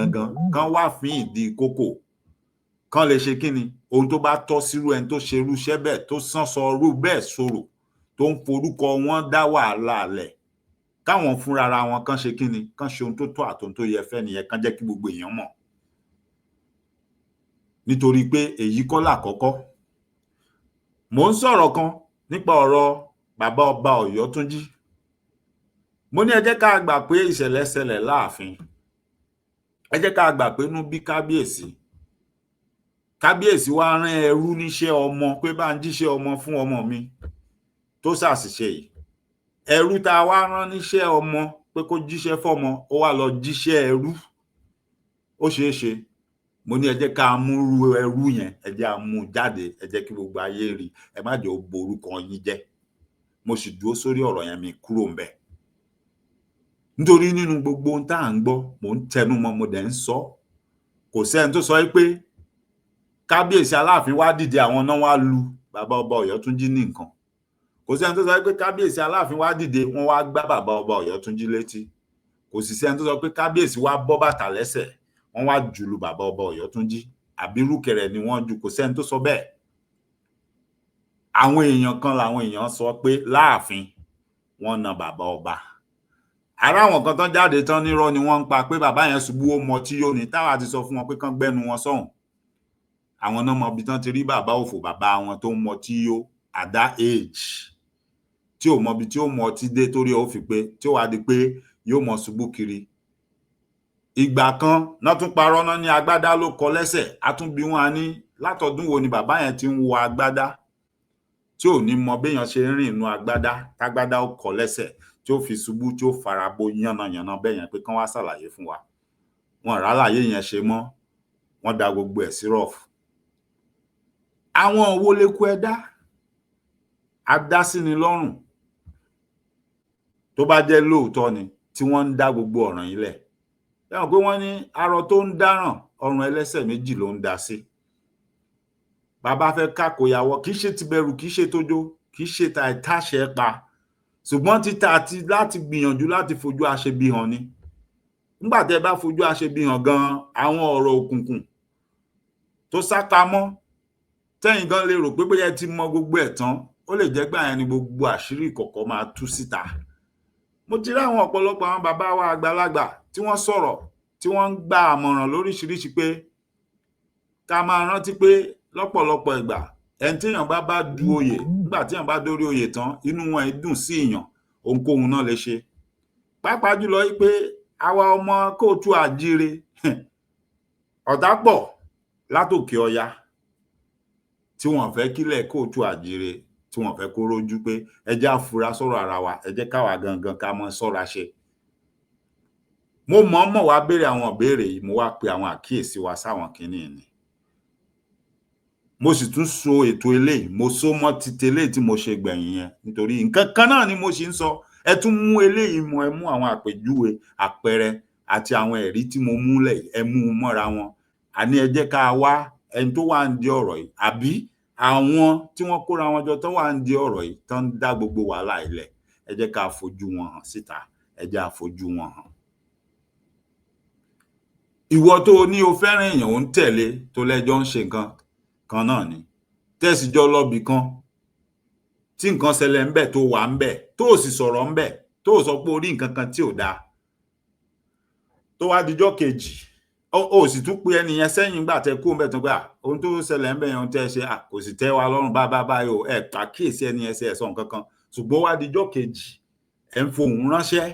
kán wá fín ìdí kókò kán lè ṣe kíni ohun tó bá tọ́ sírú ẹni tó ṣe irú iṣẹ́ bẹ́ẹ̀, tó sọ irú bẹ́ẹ̀ sọ̀rọ̀, tó ń forúkọ wọn dá wàhálà lẹ̀, káwọn fúnra wọn kán ṣe kíni, kán ṣe ohun tó tọ́ àti ohun tó yẹ fẹ́ nìyẹn, kán jẹ́ kí gbogbo èèyàn mọ̀. Nítorí pé èyí kọ́ làkọ́kọ́. Mò ń sọ̀rọ̀ kan nípa ọ̀rọ̀ bàbá ọba Ọ̀yọ́túnjí. Mo ní ẹ jẹ́ ká gbà pé ìṣẹ̀lẹ̀ ṣẹlẹ̀ láàfin. Ẹ jẹ́ ká gbà pé inú bí kábíyèsí. Kábíyèsí wá rán ẹrú níṣẹ́ ọmọ pé bá ń jíṣẹ́ ọmọ fún ọmọ mi tó ṣàṣìṣe yìí. Ẹrú tá a wá rán níṣẹ́ ọmọ pé kó jíṣẹ́ fọ́mọ, ó wá lọ jíṣẹ́ ẹrú. Ó ṣeé ṣe. Mo ní ẹ jẹ́ ká mú ẹrú yẹn, ẹ jẹ́ á mú jáde, ẹ jẹ́ kí gbogbo ayé rí. Ẹ má jẹ́ ó borúkọ yín jẹ́. Mo sì dúró sórí ọ̀rọ̀ yẹn, mi kúrò ńbẹ̀. Nítorí nínú gbogbo ohun tá à ń gbọ́, mò ń tẹnu mọ́, mo dẹ̀ ń sọ. Kò sẹ́ni tó sọ pé kábíyèsí Aláàfin wá dìde àwọn náà wá lu bàbá ọba Ọ̀yọ́túnjí ní nǹkan. Kò sẹ́ni tó sọ pé kábíyèsí Aláàfin wá dìde wọ́n wá gbá bàbá ọba Ọ̀yọ́túnjí létí. Kò sì sẹ́ni tó sọ pé kábíyèsí wá bọ́ bàtà lẹ́sẹ̀ wọ́n wá jù lu bàbá ọba Ọ̀yọ́túnjí. Àbí rúkẹrẹ ni wọ́n jù. Kò sẹ́ni tó sọ bẹ́ẹ̀. Àwọn èèyàn kan làwọn èèyàn sọ pé láàfin wọ́n na bàbá ọba. Ara àwọn kan tán jáde tán nírọ́ ni wọ́n ń pa pé bàbá yẹn ṣubú ó mọ tí yóò ní. Táwa ti sọ fún wọn pé kán gbẹ́nu wọn sọ́hùn. Àwọn náà mọ ibi tán ti rí bàbá òfò bàbá wọn tó ń mọ tí yó at that age, tí ò mọ ibi tí ó mọ tí dé torí ó fi pé tí ó wá di pé yóò mọ ṣubú kiri. Ìgbà kan náà tún parọ́ náà ní agbádá ló kọ lẹ́sẹ̀. A tún bi wọ́n a ní látọdún wo ni bàbá yẹn ti ń wọ agbádá tí ò ní mọ béèyàn ṣe ń rìn inú agbádá, tágbádá ó kọ lẹ́sẹ̀ tí ó fi ṣubú tí ó farabo yánnayànna bẹ́yẹn pé kán wá ṣàlàyé fún wa. Wọn rálàyé yẹn ṣe mọ́, wọ́n da gbogbo ẹ̀ sí rọ̀fù. Àwọn wo lè kú ẹ̀dá? Adásíni lọ́rùn. Tó bá jẹ́ lóòótọ́ ni tí wọ́n ń dá gbogbo ọ̀ràn yìí lẹ̀. Ẹ mọ̀ pé wọ́n ní arọ tó ń dáràn ọrùn ẹlẹ́sẹ̀ méjì ló ń dá sí. Bàbá fẹ́ kákòyàwó, kì í ṣe ti bẹ̀rù, kì í ṣe tójó, kì í ṣe ta ìtáṣẹ pa. Ṣùgbọ́n títa àti láti gbìyànjú láti fojú aṣebi hàn ni. Nígbà tẹ́ bá fojú aṣebi hàn gan, àwọn ọ̀rọ̀ òkùnkùn tó sápamọ́ tẹ́yìn gan lè rò pé bóyá ẹ ti mọ gbogbo ẹ̀ tán, ó lè jẹ́ gbà yẹn ni gbogbo àṣírí ìkọ̀kọ̀ máa tú síta. Mo ti rí àwọn ọ̀pọ̀lọpọ̀ àwọn bàbá wa àgbàlagbà tí wọ́n sọ̀rọ̀, tí wọ́n ń gba àmọ̀ràn lóríṣiríṣi pé ká máa rántí pé lọ́pọ̀lọpọ̀ ìgbà ẹni téèyàn bá du oyè, nígbà téèyàn bá dórí oyè tán, inú wọn dùn sí èèyàn, ohunkóhun náà lè ṣe. Pàápàá jùlọ pé àwa ọmọ kóòtù àjíire ọ̀tá pọ̀ látòkè ọya tí wọ́n fẹ́ kílẹ̀ kóòtù àjíire, tí wọ́n fẹ́ kó rójú pé ẹ jẹ́ á fura sọ́rọ̀ ara wa, ẹ jẹ́ káwa gangan ká mọ́ ṣọ́ra ṣe. Mo mọ̀ọ́mọ̀ wá béèrè àwọn ìbéèrè yìí, mo wá pe àwọn àkíyèsí wa sáwọn kinní ni. Mo sì tún so ètò eléyìí, mo so mọ́ ti tẹ́lẹ̀ tí mo ṣe gbẹ̀yìn yẹn nítorí nǹkan kan náà ni mo sì ń sọ. Ẹ tún mú eléyìí mọ́, ẹ mú àwọn àpèjúwe, àpẹẹrẹ àti àwọn ẹ̀rí tí mo múlẹ̀, ẹ mú un mọ́ra wọn. Àní ẹ jẹ́ ká wá ẹni tó wà ń di ọ̀rọ̀ yìí, àbí àwọn tí wọ́n kóra wọn jọ tán wà ń di ọ̀rọ̀ yìí tán ń dá gbogbo wàhálà ilẹ̀, ẹ jẹ́ ká fojú wọn hàn síta, ẹ jẹ́ àfojú wọn hàn. Ìwọ tó ní o fẹ́ràn èèyàn ò ń tẹ̀lé tó lẹ́jọ́ ń ṣe nǹkan kan náà ni, tẹ́sí jọ lọ́bì kan tí nǹkan ṣẹlẹ̀ ńbẹ̀ tó wà ńbẹ̀ tó sì sọ̀rọ̀ ńbẹ̀ tó sọ pé o rí nǹkan kan tí ò dáa, tó wá dijọ́ kejì o sì tún pe ẹni yẹn sẹ́yìn nígbà tẹ́ kúrò ńbẹ̀ tó gbà ohun tó ṣẹlẹ̀ ńbẹ̀ yẹn ohun tẹ́ ẹ ṣe kò sì tẹ́ wa lọ́rùn báyìí o, ẹ pàkíyèsí ẹni yẹn ẹ sọ nǹkan kan, ṣùgbọ́n wá dijọ́ kejì ẹ ń fohùn ránṣẹ́,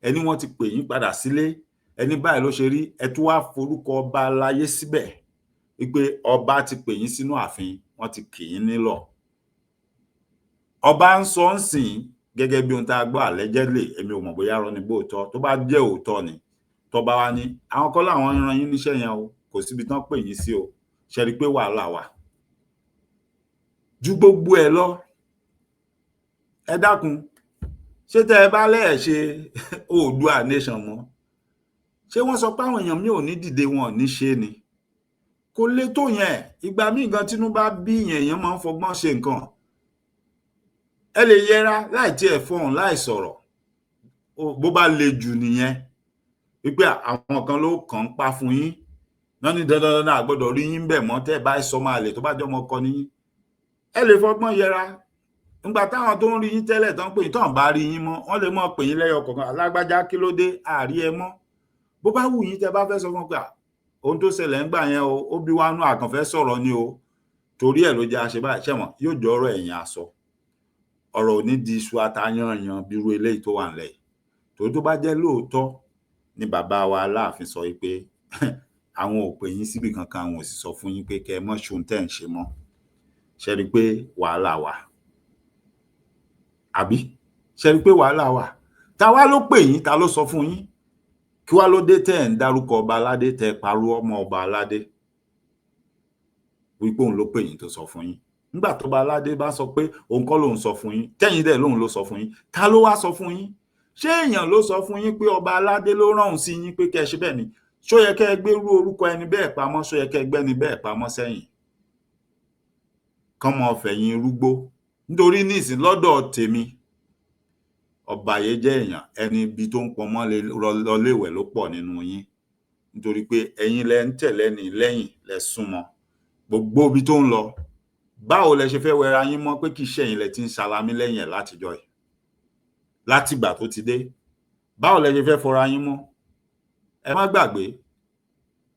ẹni wọ́n ti pè yín padà sílé, ẹni báyìí ló ṣe rí, ẹ tún wá forúkọ ọba aláyé síbẹ̀ wípé ọba ti pè yín sínú ààfin, wọ́n ti kì yín nílọ̀. Ọba ń sọ ń sìn gẹ́gẹ́ bí ohun tá a gbọ́ allegedly, èmi ò mọ̀ bóyá irọ́ ni bóòótọ́, tó bá jẹ́ òótọ́ ni tọba wa ní àwọn kọ́ làwọn rán yín níṣẹ́ yẹn o, kò síbi tán pè yín sí o, ṣe rí pé wàhálà wà. Ju gbogbo ẹ̀ lọ, ẹ dákun, ṣé tẹ́ ẹ bá lẹ́ẹ̀ ṣe Oòduà nation mọ́, ṣé wọ́n sọ pé àwọn èèyàn mi ò ní dìde wọn ò ní ṣe ni? Kò le tó yẹn. Ìgbà míì gan tínú bá bí èèyàn máa ń fọgbọ́n ṣe nǹkan. Ẹ lè yẹra láì tiẹ̀ fọhùn láì sọ̀rọ̀, bó bá le jù nìyẹn wípé àwọn kan ló kàn ń pa fún yín, wọ́n ní dandan a gbọ́dọ̀ rí yín bẹ̀ mọ́ tẹ́ ẹ bá sọ máa lè tó bá jọmọ kọ ní yín. Ẹ lè fọgbọ́n yẹra. Nígbà táwọn tó ń rí yín tẹ́lẹ̀ tán pè yín tán bá rí yín mọ́, wọ́n lè mọ̀ pè yín lẹ́yọ kọ̀ọ̀kan, alágbájá kí ló dé àárí ẹ mọ́. Bó bá wù yín tẹ́ bá fẹ́ sọ fún pé ohun tó ṣẹlẹ̀ ńgbà yẹn o, ó bí wá nú àkànfẹ́ sọ̀rọ̀ ni o, torí ẹ̀ ló jẹ́ àṣẹ báyìí, ṣẹ̀wọ̀n yóò jọ ọ̀rọ̀ ẹ̀yìn aṣọ. Ọ̀rọ̀ ò ní di iṣu atayanyan bírú eléyìí tó wà nílẹ̀ yìí. Torí tó bá jẹ́ lóòótọ́ ni bàbá wa Aláàfin sọ wípé àwọn ò pè yín síbi kankan, àwọn ò sì sọ fún yín pé kẹ́ ẹ mọ́ ṣohun tẹ́ ń ṣe mọ́. Ṣe rí pé wàhálà wà. Àbí? Ṣe rí pé wàhálà wà. Ta wá ló pè yín? Ta ló sọ fún yín? Kí wá ló dé tẹ́ ẹ̀ ń dárúkọ ọba aládé tẹ́ ẹ parọ́ ọmọ ọba aládé? Wípé òun ló pè yín tó sọ fún yín. Nígbà tọ́ba aládé bá sọ pé òun kọ́ lòun sọ fún yín, tẹ́yìn dẹ̀ lóun ló sọ fún yín, ta ló wá sọ fún yín? Ṣé èèyàn ló sọ fún yín pé ọba aládé ló rán òun sí yín pé kẹ́ ẹ ṣe bẹ́ẹ̀ ni? Ṣó yẹ kẹ́ ẹ gbé irú orúkọ ẹni bẹ́ẹ̀ pamọ́? Ṣó yẹ kẹ́ ẹ gbẹ́ni bẹ́ẹ̀ pamọ́ sẹ́yìn? Kán mọ fẹ̀yìn rúgbó. Nítorí nísìn lọ́dọ̀ tèmi, ọ̀bàyéjẹ́ èèyàn, ẹni ibi tó ń pọnmọ́ lọléèwẹ̀ ló pọ̀ nínú yín. Nítorí pé ẹ̀yin lẹ ń tẹ̀lé ni lẹ́yìn lẹ súnmọ́. Gbogbo ibi tó ń lọ, báwo lẹ ṣe fẹ́ wẹra yín mọ́ pé kì í ṣẹ̀yin lẹ ti ń ṣalamí lẹ́yìn ẹ̀ látijọ́ yìí, látìgbà tó ti dé? Báwo lẹ ṣe fẹ́ fọra yín mọ́? Ẹ má gbàgbé,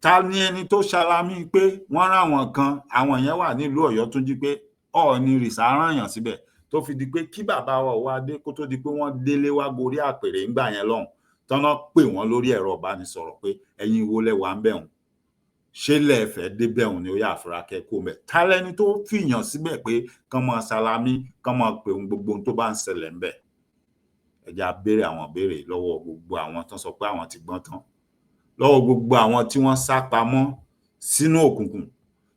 ta ni ẹni tó ṣalamí pé wọ́n ráwọn kan, àwọn yẹn wà nílùú Ọ̀yọ́ tó jí pé Ọọ̀ni rìṣà rányàn síbẹ̀ tó fi di pé kí bàbá wa wá dé kó tó di pé wọ́n délé wá gorí àpèrè ńgbà yẹn lọ́hùn, tọ́nà pè wọ́n lórí ẹ̀rọ ìbánisọ̀rọ̀ pé ẹ̀yin wo lẹ wà ń bẹ̀hùn, ṣé lẹ́ẹ̀fẹ́ dé bẹ̀hùn ni ó yà àfúrákẹ́ kó mẹ́. Ta lẹni tó fìyàn síbẹ̀ pé kán mọ ṣalamí, kán mọ pé ohun gbogbo tó bá ń ṣẹlẹ̀ ńbẹ̀? Ẹ jẹ́ á béèrè àwọn béèrè lọ́wọ́ gbogbo àwọn tán sọ pé àwọn ti gbọ́n tán, lọ́wọ́ gbogbo àwọn tí wọ́n sá pamọ́ sínú òkùnkùn,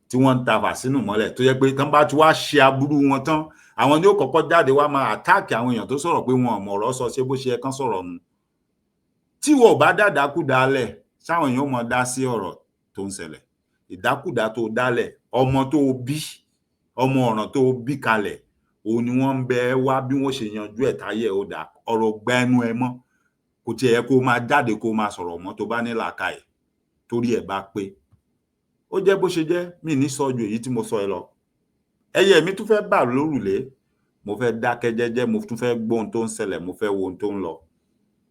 tí wọ́n ń tafà sínú mọ́lẹ̀, tó jẹ́ pé tán bá ti wá ṣe aburú wọn tán, àwọn ni ó kọ́kọ́ jáde wá máa àtáàkì àwọn èèyàn tó sọ̀rọ̀ pé wọn ò mọ̀ ọ̀rọ̀ sọ, ṣé bó ṣe yẹ kán sọ̀rọ̀ nu. Tí wọn ò bá dàdákú dálẹ̀, sáwọn èèyàn ó mọ dá sí ọ̀rọ̀ tó ń ṣẹlẹ̀. Ìdákùdá tó dálẹ̀, ọmọ tó bí, ọmọ ọ̀ràn tó bí kalẹ̀, òun ni wọ́n ń bẹ wá bí wọ́n ṣe yanjú ẹ̀ táyé ó dà. Ọ̀rọ̀ gba ẹnu ẹ mọ́, kò tiẹ̀ yẹ kó máa jáde kó máa sọ̀rọ̀ mọ́ tó bá ní làákàyè, torí ẹ̀ bá pé. Ó jẹ́ bó ṣe jẹ́, mi ní sọ ju èyí tí mo sọ ẹ lọ. Ẹyẹ mi tún fẹ́ bà lórùlé, mo fẹ́ dákẹ́ jẹ́jẹ́, mo tún fẹ́ gbọ́ ohun tó ń ṣẹlẹ̀, mo fẹ́ wo ohun tó ń lọ.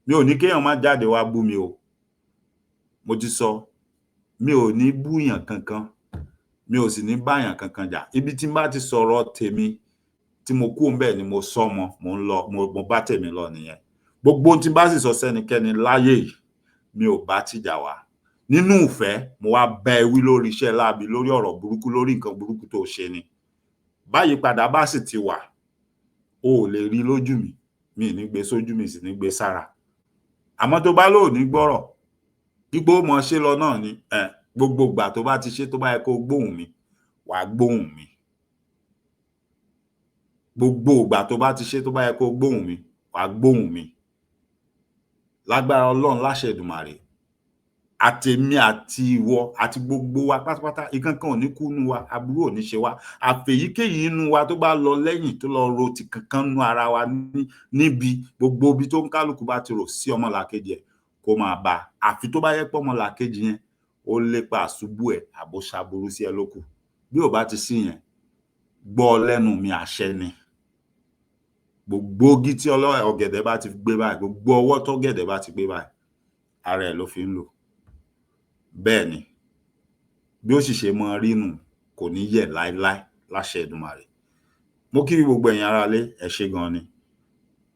Mi ò ní kéèyàn má jáde wá bú mi o. Mo ti sọ, mi ò ní búyàn kankan, mi ò sì ní báyàn kankan jà. Ibi tí n bá ti sọ̀rọ̀ tèmi, tí mo kúrò ńbẹ̀ ni mo sọ mọ́, mo ń lọ, mo bá tèmi lọ nìyẹn. Gbogbo ohun tí n bá sì sọ sẹ́nikẹ́ni láyé yìí, mi ò bá tìjà wá. Nínú ìfẹ́, mo wá bá ẹ wí lórí iṣẹ́ láabi, lórí ọ̀rọ̀ burúkú, lórí nǹkan burúkú tó ṣe ni. Báyípadà bá sì ti wà, o ò lè rí lójú mi, mi ì ní gbé sójú, mi sì ní gbé sára. Àmọ́ tó bá lóò ní gbọ́rọ̀, gbígbó mọ ṣe lọ náà ni, gbogbo ìgbà tó bá ti ṣe tó bá yẹ kó gbóhùn mi, wàá gbóhùn mi. Gbogbo ìgbà tó bá ti ṣe tó bá yẹ kó gbóhùn mi, wàá gbóhùn mi. Lágbára Ọlọ́run, láṣẹ Èdùmàrè, àtèmi àti ìwọ àti gbogbo wa pátápátá, ìkankan ò ní kú nínú wa, aburú ò ní ṣe wá. Àfèyíkéyìí nínú wa tó bá lọ lẹ́yìn tó lọ ro ti kankan nínú ara wa níbi gbogbo ibi tó ń kálukú bá ti rò sí ọmọlàkejì ẹ̀ kó máa bá a. Àfi tó bá yẹ pé ọmọlàkejì yẹn ó lépa àṣubú ẹ̀ àbó ṣaburú sí ẹ lókù. Bí ò bá ti sí yẹn, gbọ́ lẹ́nu mi àṣẹ ni. Gbogbo igi tí ọ̀gẹ̀dẹ̀ bá ti gbé báyìí, gbogbo ọwọ́ tọ́gẹ̀dẹ̀ bá ti gbé báyìí, ara ẹ̀ ló fi ń lò. Bẹ́ẹ̀ ni, bí ó sì ṣe mọ rí nù, kò ní yẹ̀ láéláé láṣẹ Èdùmàrè. Mo kí gbogbo ẹ̀yin aráalé, ẹ ṣé gan ni.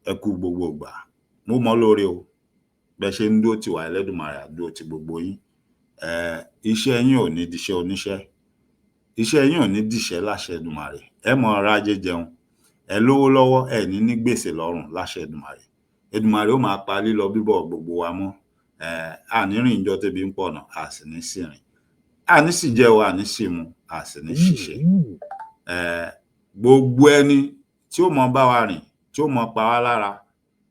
Ẹ kú gbogbo ìgbà. Mo mọ̀ lóore o. Bẹ́ ṣe ń dúró tì wá, Ẹlẹ́dùmarè á dúró ti gbogbo yín. Iṣẹ́ yín ò ní diṣẹ́ oníṣẹ́. Iṣẹ́ yín ò ní dìṣẹ́ láṣẹ Èdùmàrè. Ẹ mọ rájé jẹun. Ẹ lówó lọ́wọ́, ẹ ní gbèsè lọ́rùn láṣẹ Èdùmàrè. Èdùmàrè ó máa pa lílọ bíbọ̀ gbogbo wa mọ́. A ní rìn níjọ́ tébi ń pọ̀nà, a sì ní sì rìn. A ní sì jẹ o, a ní sì mu, a sì ní ṣìṣe. Gbogbo ẹni tí ó mọ bá wa rìn, tí ó mọ pa wá lára,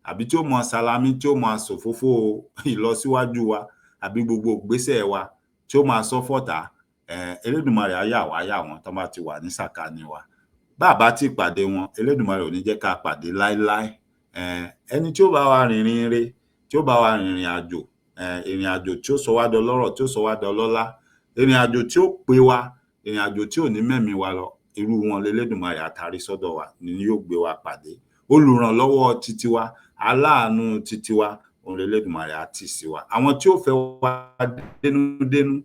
àbí tí ó mọ salami, tí ó mọ ṣòfófó ìlọsíwájú wa, àbí gbogbo ìgbésẹ̀ wa, tí ó máa sọ fọ́tà, Elédùmarè á yà wá yà wọ́n tán bá ti wà ní sàkání wa. Bá a bá ti pàdé wọn, Elédùmarè ò ní jẹ́ ká pàdé láéláé. Ẹni tí ó bá wa rìnrìn ire, tí ó bá wa rìnrìn àjò, ìrìn àjò tí ó sọ wá dọlọ́rọ̀, tí ó sọ wá dọlọ́lá, ìrìn àjò tí ó pé wa, ìrìn àjò tí ò ní mẹ́mìí wa lọ, irú wọn l'Elédùmarè á tarí sọ́dọ̀ wa ni yóò gbé wa pàdé. Olùrànlọ́wọ́ titi wa, aláàánú titi wa, òun l'Elédùmarè á tì sí wa. Àwọn tí ó fẹ́ wa dénúdénú,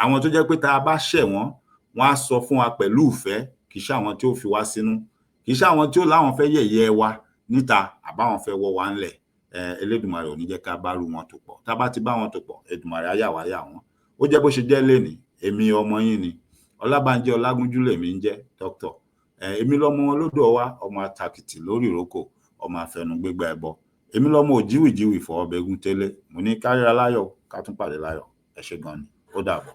àwọn tó jẹ́ pé tá a bá ṣẹ̀ wọ́n, wọ́n á sọ fún wa pẹ̀lú ìfẹ́, kì í ṣe àwọn tí ó fi wá sínú, kì í ṣe àwọn tí ó láwọn fẹ́ yẹ̀yẹ́ wa níta àbáwọn fẹ́ wọ́ wa ńlẹ̀. Elédùmarè ò ní jẹ́ ká bá rú wọn tò pọ̀. Tá bá ti bá wọn tò pọ̀, Èdùmàrè á yà wá yà wọ́n. Ó jẹ́ bó ṣe jẹ́ lénìí. Èmi ọmọ yín ni. Ọlábánjí Ọlágúnjú lèmi ń jẹ́, Dr. Èmi lọmọ wọn lódò ọwá, ọmọ àtàkìtì lórí ìrókò, ọmọ àfẹnugbégbá ẹbọ. Èmi lọmọ òjíwìjíwì fọwọ́ bẹ́gún télé. Mo ní ká ríra láyọ̀, ká tún pàdé láyọ̀. Ẹ ṣé gan ni. Ó dàbọ̀.